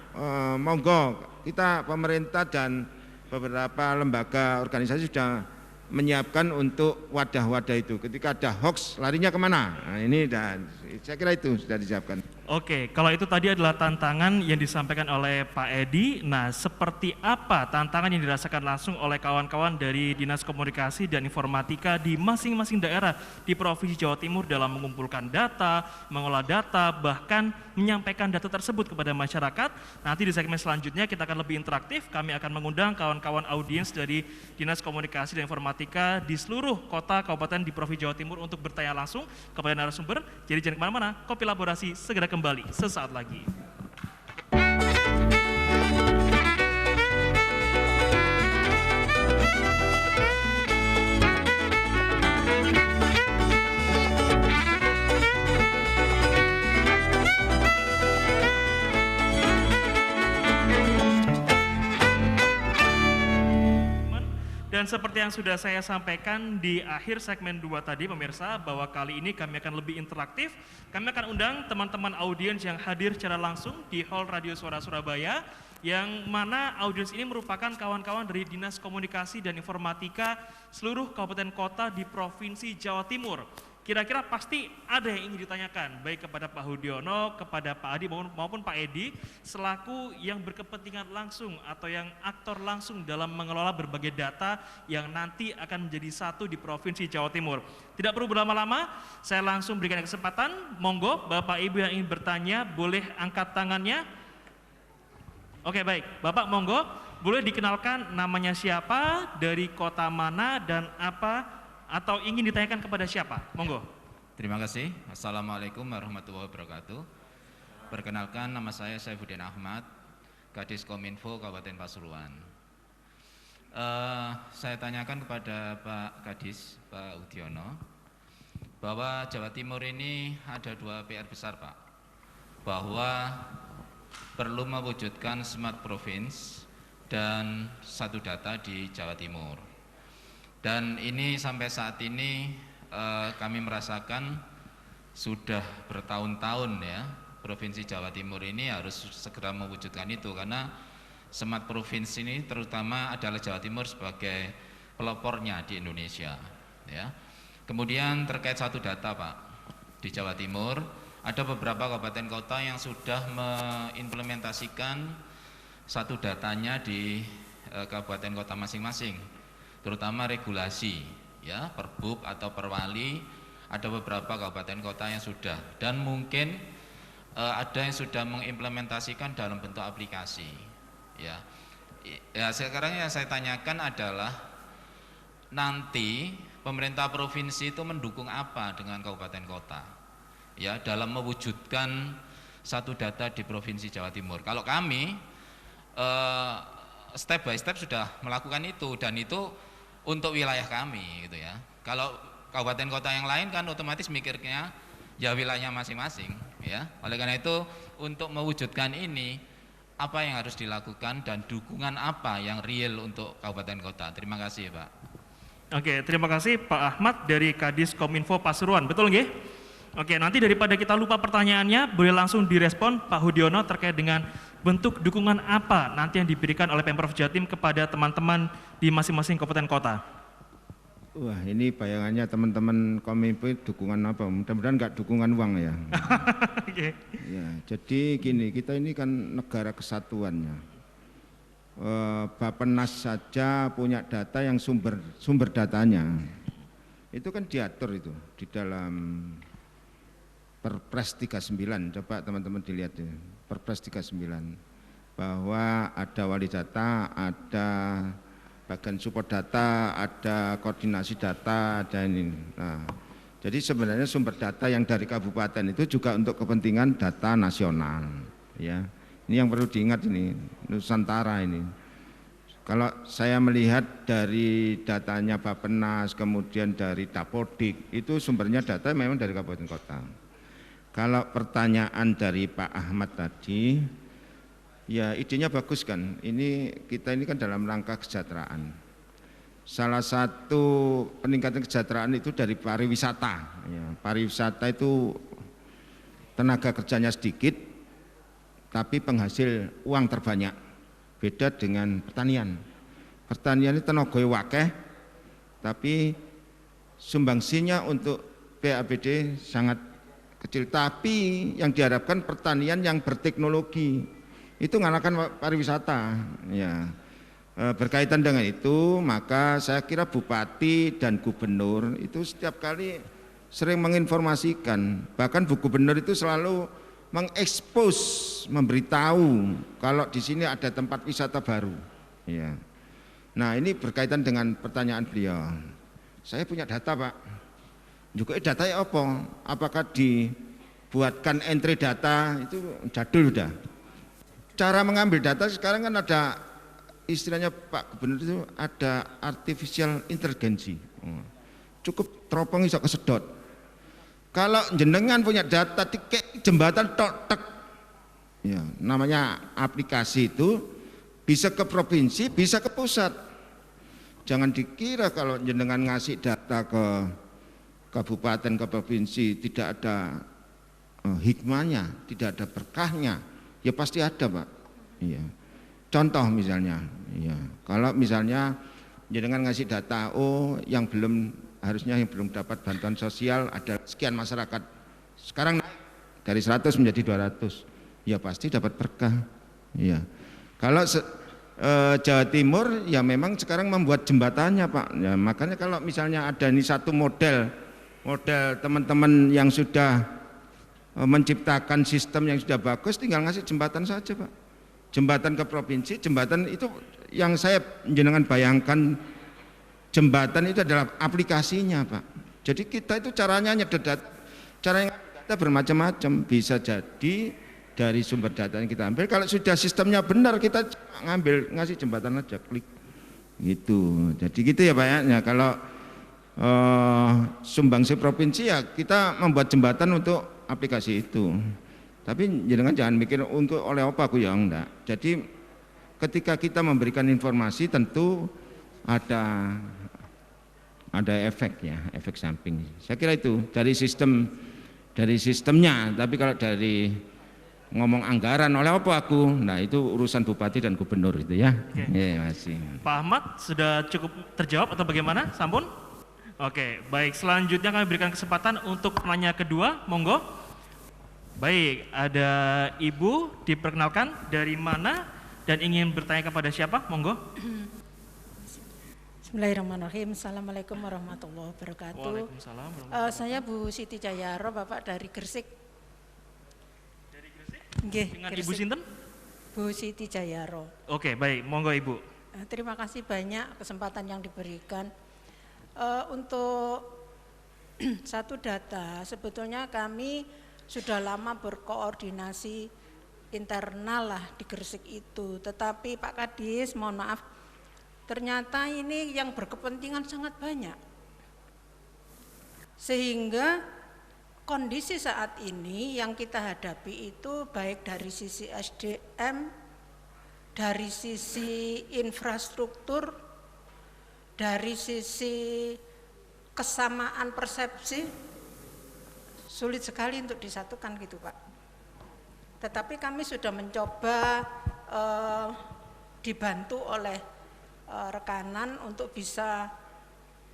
monggo kita pemerintah dan beberapa lembaga organisasi sudah menyiapkan untuk wadah-wadah itu. Ketika ada hoax, larinya kemana? Nah, ini dan saya kira itu sudah disiapkan. Oke, kalau itu tadi adalah tantangan yang disampaikan oleh Pak Edi. Nah, seperti apa tantangan yang dirasakan langsung oleh kawan-kawan dari Dinas Komunikasi dan Informatika di masing-masing daerah di Provinsi Jawa Timur dalam mengumpulkan data, mengolah data, bahkan menyampaikan data tersebut kepada masyarakat. Nanti di segmen selanjutnya kita akan lebih interaktif. Kami akan mengundang kawan-kawan audiens dari Dinas Komunikasi dan Informatika di seluruh kota kabupaten di Provinsi Jawa Timur untuk bertanya langsung kepada narasumber. Jadi jangan kemana-mana, Kopi Laborasi segera kembali sesaat lagi. Dan seperti yang sudah saya sampaikan di akhir segmen 2 tadi pemirsa, bahwa kali ini kami akan lebih interaktif. Kami akan undang teman-teman audiens yang hadir secara langsung di Hall Radio Suara Surabaya, yang mana audiens ini merupakan kawan-kawan dari Dinas Komunikasi dan Informatika seluruh kabupaten kota di Provinsi Jawa Timur. Kira-kira pasti ada yang ingin ditanyakan, baik kepada Pak Hudiono, kepada Pak Adi maupun Pak Edi, selaku yang berkepentingan langsung atau yang aktor langsung dalam mengelola berbagai data yang nanti akan menjadi satu di Provinsi Jawa Timur. Tidak perlu berlama-lama, saya langsung berikan kesempatan. Monggo Bapak Ibu yang ingin bertanya boleh angkat tangannya. Oke, baik, Bapak monggo, boleh dikenalkan namanya siapa, dari kota mana, dan apa, atau ingin ditanyakan kepada siapa? Monggo. Terima kasih. Assalamualaikum warahmatullahi wabarakatuh. Perkenalkan, nama saya Saifuddin Ahmad, Kadis Kominfo Kabupaten Pasuruan. Saya tanyakan kepada Pak Kadis, Pak Udiono, bahwa Jawa Timur ini ada 2 PR besar, Pak. Bahwa perlu mewujudkan smart province dan satu data di Jawa Timur. Dan ini sampai saat ini kami merasakan sudah bertahun-tahun ya, Provinsi Jawa Timur ini harus segera mewujudkan itu, karena smart provinsi ini terutama adalah Jawa Timur sebagai pelopornya di Indonesia ya. Kemudian terkait satu data, Pak, di Jawa Timur ada beberapa kabupaten kota yang sudah mengimplementasikan satu datanya di kabupaten kota masing-masing, terutama regulasi ya, Perbub atau Perwali. Ada beberapa kabupaten kota yang sudah, dan mungkin ada yang sudah mengimplementasikan dalam bentuk aplikasi ya. Ya, sekarang yang saya tanyakan adalah nanti pemerintah provinsi itu mendukung apa dengan kabupaten kota ya dalam mewujudkan satu data di Provinsi Jawa Timur. Kalau kami step by step sudah melakukan itu, dan itu untuk wilayah kami gitu ya. Kalau kabupaten kota yang lain kan otomatis mikirnya ya wilayahnya masing-masing ya. Oleh karena itu untuk mewujudkan ini apa yang harus dilakukan dan dukungan apa yang real untuk kabupaten kota. Terima kasih, Pak. Oke, terima kasih Pak Ahmad dari Kadis Kominfo Pasuruan. Betul nggih? Oke, nanti daripada kita lupa pertanyaannya, boleh langsung direspon Pak Hudiono terkait dengan bentuk dukungan apa nanti yang diberikan oleh Pemprov Jatim kepada teman-teman di masing-masing kabupaten kota. Wah, ini bayangannya teman-teman Kominfo dukungan apa? Mudah-mudahan enggak dukungan uang ya. Oke. Ya, jadi gini, kita ini kan negara kesatuannya. Bappenas saja punya data yang sumber datanya. Itu kan diatur itu di dalam Perpres 39, coba teman-teman dilihat ya, Perpres 39, bahwa ada wali data, ada bagian support data, ada koordinasi data, ada ini. Nah, jadi sebenarnya sumber data yang dari kabupaten itu juga untuk kepentingan data nasional, ya. Ini yang perlu diingat ini, Nusantara ini. Kalau saya melihat dari datanya Bappenas, kemudian dari Dapodik, itu sumbernya data memang dari kabupaten kota. Kalau pertanyaan dari Pak Ahmad tadi, ya idenya bagus kan. Kita ini kan dalam rangka kesejahteraan. Salah satu peningkatan kesejahteraan itu dari pariwisata. Ya, pariwisata itu tenaga kerjanya sedikit, tapi penghasil uang terbanyak. Beda dengan pertanian. Pertanian itu tenaga wakeh, tapi sumbangsinya untuk PABD sangat kecil. Tapi yang diharapkan pertanian yang berteknologi itu ngalahkan pariwisata. Ya. Berkaitan dengan itu, maka saya kira bupati dan gubernur itu setiap kali sering menginformasikan. Bahkan Bu Gubernur itu selalu mengekspos, memberitahu kalau di sini ada tempat wisata baru. Ya. Nah ini berkaitan dengan pertanyaan beliau. Saya punya data Pak. Juga data ya apa? Apakah dibuatkan entry data itu jadul udah. Cara mengambil data sekarang kan ada istilahnya Pak Gubernur itu ada artificial intelligence. Cukup teropong iso kesedot. Kalau jenengan punya data tiket jembatan tek, ya, namanya aplikasi itu bisa ke provinsi, bisa ke pusat. Jangan dikira kalau jenengan ngasih data ke kabupaten, ke provinsi tidak ada hikmahnya, tidak ada berkahnya. Ya pasti ada Pak. Iya. Contoh misalnya, ya, kalau misalnya jenengan ngasih data, yang harusnya yang belum dapat bantuan sosial ada sekian masyarakat, sekarang dari 100 menjadi 200, ya pasti dapat berkah. Ya. Kalau Jawa Timur ya memang sekarang membuat jembatannya Pak. Ya, makanya kalau misalnya ada ini satu model teman-teman yang sudah menciptakan sistem yang sudah bagus, tinggal ngasih jembatan saja Pak. Jembatan ke provinsi, jembatan itu yang saya jenengan bayangkan. Jembatan itu adalah aplikasinya Pak. Jadi kita itu caranya nyedot data, caranya data bermacam-macam. Bisa jadi dari sumber data yang kita ambil. Kalau sudah sistemnya benar kita ngasih jembatan aja, klik gitu. Jadi gitu ya Pak ya. Nah, kalau sumbangsi provinsi ya kita membuat jembatan untuk aplikasi itu. Tapi jangan mikir untuk oleh apa aku ya enggak. Jadi ketika kita memberikan informasi tentu ada efek ya, efek samping. Saya kira itu dari sistemnya. Tapi kalau dari ngomong anggaran oleh apa aku, nah itu urusan bupati dan gubernur itu ya. Oke. Ya masih. Pak Ahmad sudah cukup terjawab atau bagaimana? Sampun? Oke, baik. Selanjutnya kami berikan kesempatan untuk penanya kedua, monggo. Baik, ada Ibu diperkenalkan dari mana dan ingin bertanya kepada siapa? Monggo. Bismillahirrahmanirrahim. Assalamualaikum warahmatullahi wabarakatuh. Waalaikumsalam. Saya Bu Siti Jayaro, Bapak dari Gresik. Dari Gresik? Nggih, Dengan Gresik. Ibu sinten? Bu Siti Jayaro. Oke, baik. Monggo Ibu. Terima kasih banyak kesempatan yang diberikan. Untuk satu data, sebetulnya kami sudah lama berkoordinasi internal lah di Gresik itu. Tetapi Pak Kadis, mohon maaf, ternyata ini yang berkepentingan sangat banyak. Sehingga kondisi saat ini yang kita hadapi itu baik dari sisi SDM, dari sisi infrastruktur, dari sisi kesamaan persepsi, sulit sekali untuk disatukan gitu Pak. Tetapi kami sudah mencoba dibantu oleh rekanan untuk bisa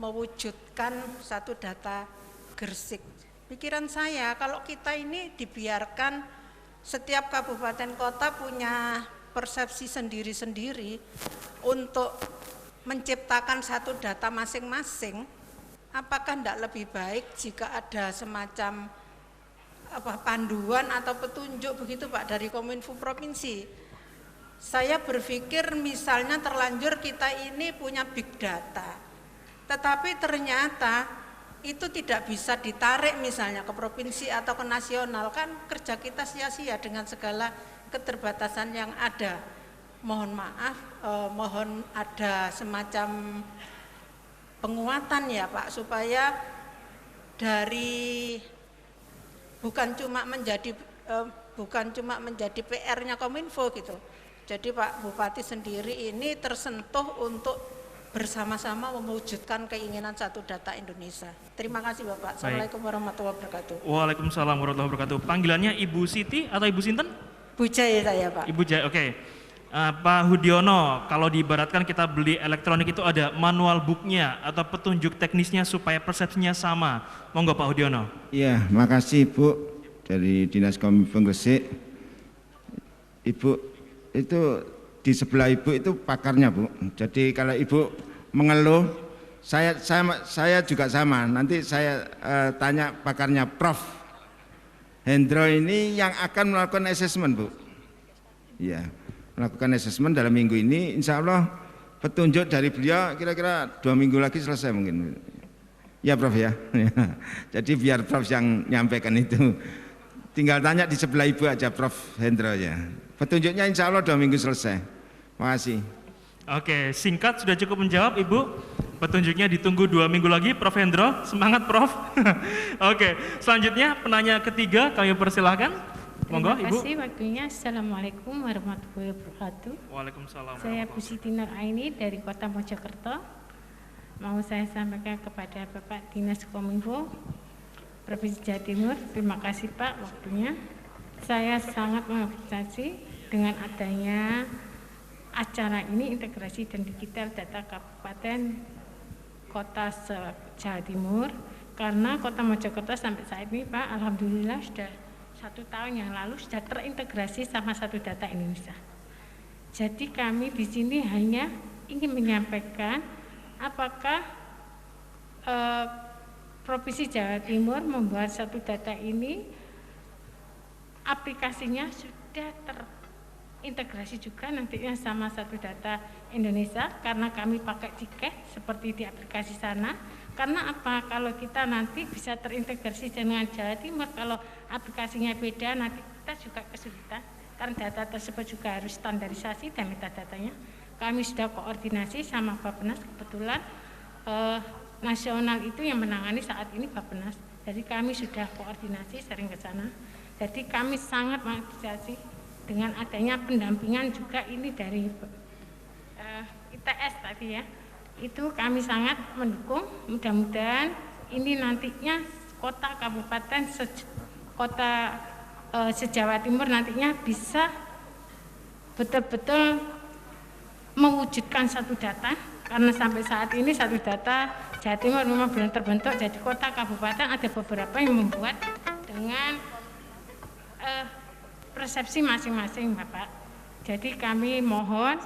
mewujudkan satu data Gresik. Pikiran saya kalau kita ini dibiarkan setiap kabupaten kota punya persepsi sendiri-sendiri untuk menciptakan satu data masing-masing, apakah tidak lebih baik jika ada semacam panduan atau petunjuk begitu Pak dari Kominfo Provinsi? Saya berpikir misalnya terlanjur kita ini punya big data, tetapi ternyata itu tidak bisa ditarik misalnya ke provinsi atau ke nasional, kan kerja kita sia-sia dengan segala keterbatasan yang ada. Mohon maaf, mohon ada semacam penguatan ya Pak, supaya dari bukan cuma menjadi PR-nya Kominfo gitu. Jadi Pak Bupati sendiri ini tersentuh untuk bersama-sama mewujudkan keinginan satu data Indonesia. Terima kasih Bapak. Assalamualaikum warahmatullahi wabarakatuh. Waalaikumsalam warahmatullahi wabarakatuh. Panggilannya Ibu Siti atau Ibu Sinten? Bu Jaya saya Pak. Ibu Jaya, oke. Pak Hudiono, kalau diibaratkan kita beli elektronik itu ada manual booknya atau petunjuk teknisnya supaya persepsinya sama. Monggo Pak Hudiono. Iya, makasih Bu dari Dinas Kominfo Gresik. Ibu itu di sebelah Ibu itu pakarnya Bu. Jadi kalau Ibu mengeluh, saya juga sama. Nanti saya tanya pakarnya Prof. Hendro ini yang akan melakukan asesmen Bu. Iya, melakukan asesmen dalam minggu ini. Insya Allah petunjuk dari beliau kira-kira 2 minggu lagi selesai mungkin. Ya Prof ya. Jadi biar Prof yang nyampaikan itu. Tinggal tanya di sebelah Ibu aja Prof Hendro ya. Petunjuknya insya Allah 2 minggu selesai. Makasih. Oke, singkat sudah cukup menjawab Ibu. Petunjuknya ditunggu 2 minggu lagi Prof Hendro. Semangat Prof. Oke, selanjutnya penanya ketiga kami persilahkan. Monggo Terima Ibu. kasih waktunya. Assalamualaikum warahmatullahi wabarakatuh. Waalaikumsalam. Saya Bu Siti Nur Aini dari Kota Mojokerto. Mau saya sampaikan kepada Bapak Dinas Kominfo Provinsi Jawa Timur. Terima kasih Pak waktunya. Saya sangat mengapresiasi dengan adanya acara ini, integrasi dan digital data kabupaten kota Jawa Timur, karena Kota Mojokerto sampai saat ini Pak, alhamdulillah sudah 1 tahun yang lalu sudah terintegrasi sama satu data Indonesia. Jadi kami di sini hanya ingin menyampaikan apakah Provinsi Jawa Timur membuat satu data ini, aplikasinya sudah terintegrasi juga nantinya sama satu data Indonesia, karena kami pakai tiket seperti di aplikasi sana. Karena apa? Kalau kita nanti bisa terintegrasi dengan Jawa Timur, kalau aplikasinya beda nanti kita juga kesulitan, karena data tersebut juga harus standarisasi dan metadatanya. Kami sudah koordinasi sama Bappenas, kebetulan nasional itu yang menangani saat ini Bappenas. Jadi kami sudah koordinasi sering ke sana. Jadi kami sangat mengapresiasi dengan adanya pendampingan juga ini dari ITS tadi ya. Itu kami sangat mendukung. Mudah-mudahan ini nantinya kota kabupaten se-Jawa Timur nantinya bisa betul-betul mewujudkan satu data, karena sampai saat ini satu data Jawa Timur memang belum terbentuk. Jadi kota kabupaten ada beberapa yang membuat dengan persepsi masing-masing Bapak. Jadi kami mohon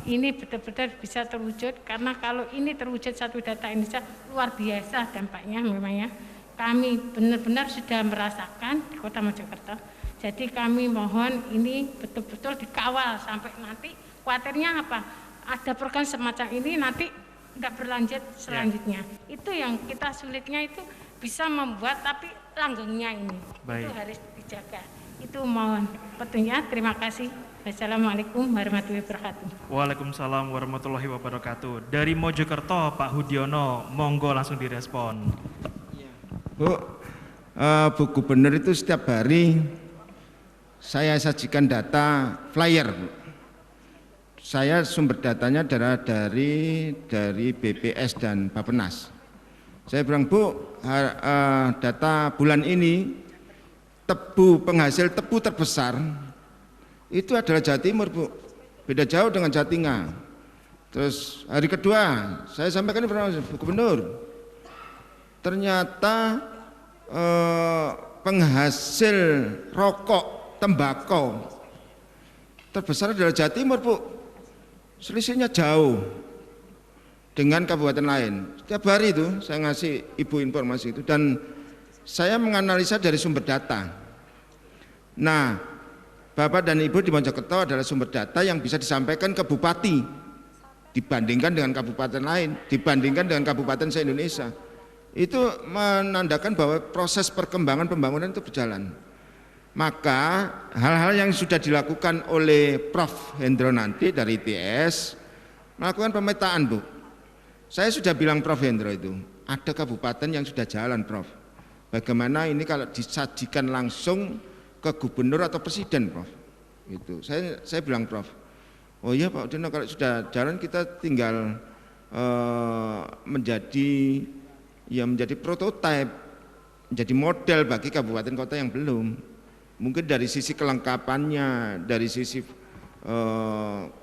ini betul-betul bisa terwujud, karena kalau ini terwujud satu data Indonesia luar biasa dampaknya memang ya. Kami benar-benar sudah merasakan di Kota Mojokerto. Jadi kami mohon ini betul-betul dikawal sampai nanti, khawatirnya apa? Ada program semacam ini nanti nggak berlanjut selanjutnya. Itu yang kita sulitnya, itu bisa membuat tapi langgengnya ini. Baik. Itu harus dijaga. Itu mohon petunjuknya. Terima kasih. Wassalamualaikum warahmatullahi wabarakatuh. Waalaikumsalam warahmatullahi wabarakatuh. Dari Mojokerto Pak Hudiono, monggo langsung direspon. Bu, Bu Gubernur itu setiap hari saya sajikan data flyer. Saya sumber datanya adalah dari BPS dan Bappenas. Saya bilang, Bu, data bulan ini penghasil tebu terbesar itu adalah Jawa Timur Bu, beda jauh dengan Jawa Tengah. Terus hari kedua saya sampaikan informasi Bu Gubernur, ternyata penghasil rokok tembakau terbesar adalah Jawa Timur Bu, selisihnya jauh dengan kabupaten lain. Setiap hari itu saya ngasih Ibu informasi itu, dan saya menganalisa dari sumber data. Nah, Bapak dan Ibu di Mojokerto adalah sumber data yang bisa disampaikan ke bupati dibandingkan dengan kabupaten lain, dibandingkan dengan kabupaten se-Indonesia. Itu menandakan bahwa proses perkembangan pembangunan itu berjalan. Maka hal-hal yang sudah dilakukan oleh Prof. Hendro nanti dari ITS melakukan pemetaan, Bu. Saya sudah bilang Prof. Hendro itu, ada kabupaten yang sudah jalan, Prof. Bagaimana ini kalau disajikan langsung ke gubernur atau presiden, Prof. Itu. Saya bilang, Prof. Oh iya Pak Udiono, kalau sudah jalan kita tinggal menjadi prototipe, menjadi model bagi kabupaten kota yang belum. Mungkin dari sisi kelengkapannya, dari sisi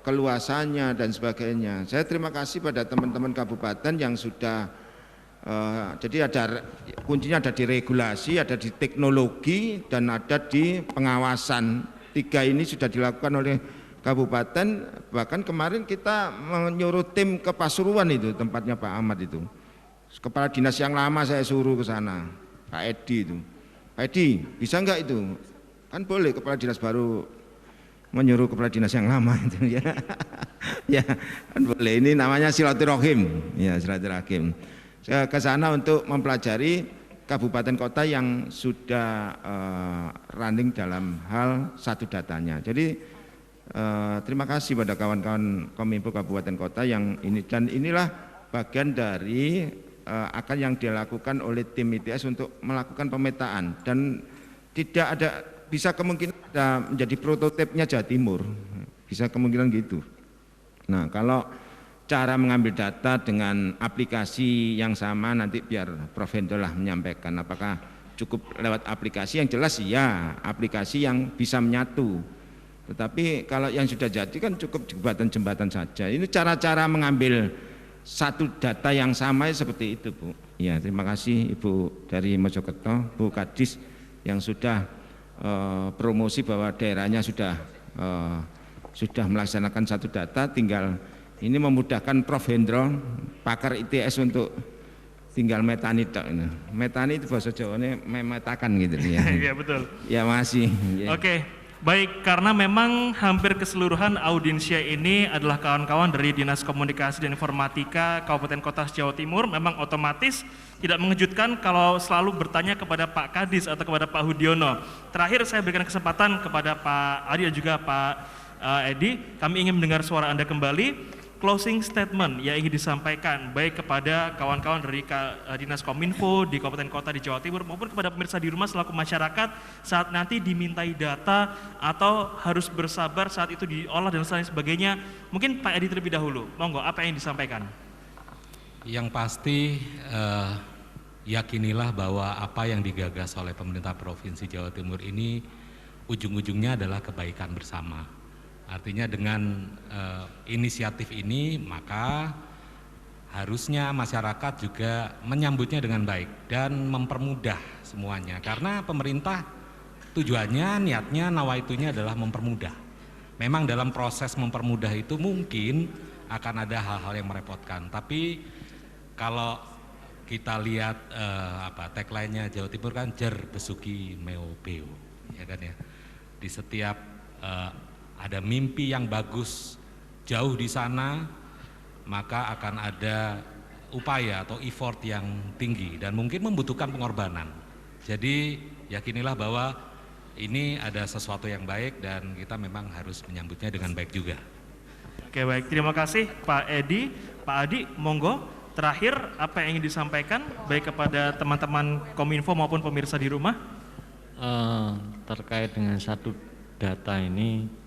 keluasannya dan sebagainya. Saya terima kasih pada teman-teman kabupaten yang sudah jadi kuncinya ada di regulasi, ada di teknologi, dan ada di pengawasan. 3 ini sudah dilakukan oleh kabupaten. Bahkan kemarin kita menyuruh tim ke Pasuruan, itu tempatnya Pak Ahmad itu. Kepala dinas yang lama saya suruh ke sana, Pak Edi itu. Pak Edi, bisa enggak itu? Kan boleh kepala dinas baru menyuruh kepala dinas yang lama itu, ya. Ya, kan boleh. Ini namanya silaturahim. Ya, silaturahim. Saya ke sana untuk mempelajari kabupaten kota yang sudah running dalam hal satu datanya. Jadi terima kasih pada kawan-kawan Kominfo kabupaten kota yang ini, dan inilah bagian dari akan yang dilakukan oleh tim ITS untuk melakukan pemetaan, dan tidak ada, bisa kemungkinan ada menjadi prototipenya Jawa Timur, bisa kemungkinan gitu. Nah, kalau cara mengambil data dengan aplikasi yang sama nanti biar Prof. Hendro lah menyampaikan apakah cukup lewat aplikasi. Yang jelas ya aplikasi yang bisa menyatu, tetapi kalau yang sudah jadi kan cukup jembatan-jembatan saja. Ini cara-cara mengambil satu data yang sama seperti itu, Bu. Ya, terima kasih Ibu dari Mojokerto, Bu Kadis, yang sudah promosi bahwa daerahnya sudah melaksanakan satu data. Tinggal ini memudahkan Prof. Hendro, pakar ITS, untuk tinggal metani tok. Metani itu bahasa Jawanya memetakan gitu ya. Iya betul. Ya, makasih. Ya. Oke, baik, karena memang hampir keseluruhan audiensia ini adalah kawan-kawan dari Dinas Komunikasi dan Informatika Kabupaten Kota Jawa Timur, memang otomatis tidak mengejutkan kalau selalu bertanya kepada Pak Kadis atau kepada Pak Udiono. Terakhir saya berikan kesempatan kepada Pak Adi dan juga Pak Edi, kami ingin mendengar suara Anda kembali. Closing statement yang ingin disampaikan baik kepada kawan-kawan dari Dinas Kominfo di Kabupaten Kota di Jawa Timur maupun kepada pemirsa di rumah selaku masyarakat saat nanti dimintai data atau harus bersabar saat itu diolah dan lain sebagainya. Mungkin Pak Edi terlebih dahulu, monggo, apa yang disampaikan? Yang pasti yakinilah bahwa apa yang digagas oleh pemerintah Provinsi Jawa Timur ini ujung-ujungnya adalah kebaikan bersama. Artinya dengan inisiatif ini maka harusnya masyarakat juga menyambutnya dengan baik dan mempermudah semuanya, karena pemerintah tujuannya, niatnya, nawaitunya adalah mempermudah. Memang dalam proses mempermudah itu mungkin akan ada hal-hal yang merepotkan, tapi kalau kita lihat tagline-nya Jawa Timur kan jer besuki meo beo, ya kan ya. Di setiap ada mimpi yang bagus jauh di sana, maka akan ada upaya atau effort yang tinggi dan mungkin membutuhkan pengorbanan. Jadi yakinilah bahwa ini ada sesuatu yang baik dan kita memang harus menyambutnya dengan baik juga. Oke, baik, terima kasih Pak Edi. Pak Adi, monggo, terakhir apa yang ingin disampaikan baik kepada teman-teman Kominfo maupun pemirsa di rumah? Terkait dengan satu data ini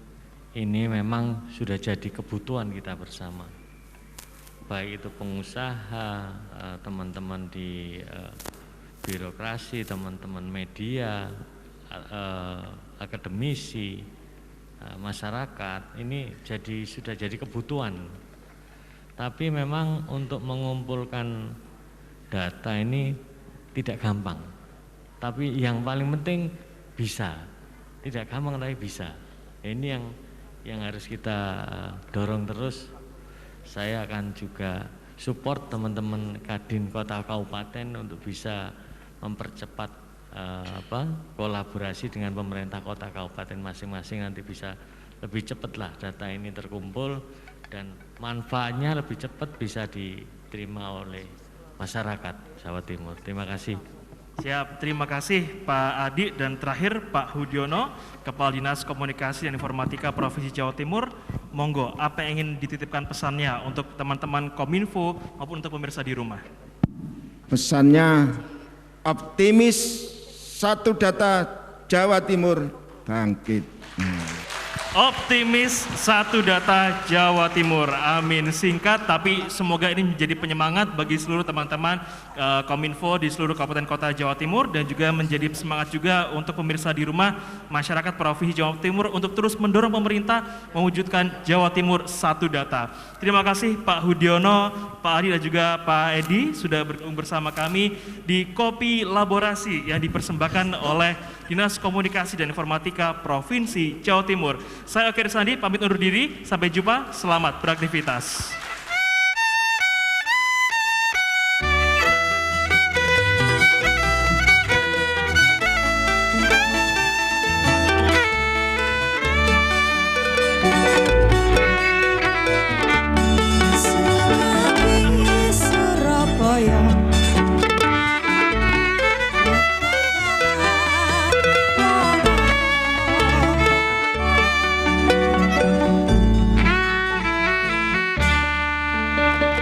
memang sudah jadi kebutuhan kita bersama, baik itu pengusaha, teman-teman di birokrasi, teman-teman media, akademisi, masyarakat. Ini sudah jadi kebutuhan. Tapi memang untuk mengumpulkan data ini tidak gampang. Tapi yang paling penting bisa, tidak gampang tapi bisa. Ini yang harus kita dorong terus. Saya akan juga support teman-teman Kadin Kota Kabupaten untuk bisa mempercepat kolaborasi dengan pemerintah kota kabupaten masing-masing, nanti bisa lebih cepat lah data ini terkumpul dan manfaatnya lebih cepat bisa diterima oleh masyarakat Jawa Timur. Terima kasih. Siap, terima kasih Pak Adi, dan terakhir Pak Hudiono, Kepala Dinas Komunikasi dan Informatika Provinsi Jawa Timur. Monggo, apa yang ingin dititipkan pesannya untuk teman-teman Kominfo maupun untuk pemirsa di rumah? Pesannya optimis, satu data Jawa Timur bangkit. Optimis, satu data Jawa Timur. Amin. Singkat tapi semoga ini menjadi penyemangat bagi seluruh teman-teman Kominfo di seluruh kabupaten kota Jawa Timur, dan juga menjadi semangat juga untuk pemirsa di rumah, masyarakat Provinsi Jawa Timur untuk terus mendorong pemerintah mewujudkan Jawa Timur satu data. Terima kasih Pak Hudiono, Pak Adi, dan juga Pak Edi sudah bergabung bersama kami di Kopi Laborasi yang dipersembahkan oleh Dinas Komunikasi dan Informatika Provinsi Jawa Timur. Saya Oke Sandi pamit undur diri, sampai jumpa, selamat beraktivitas.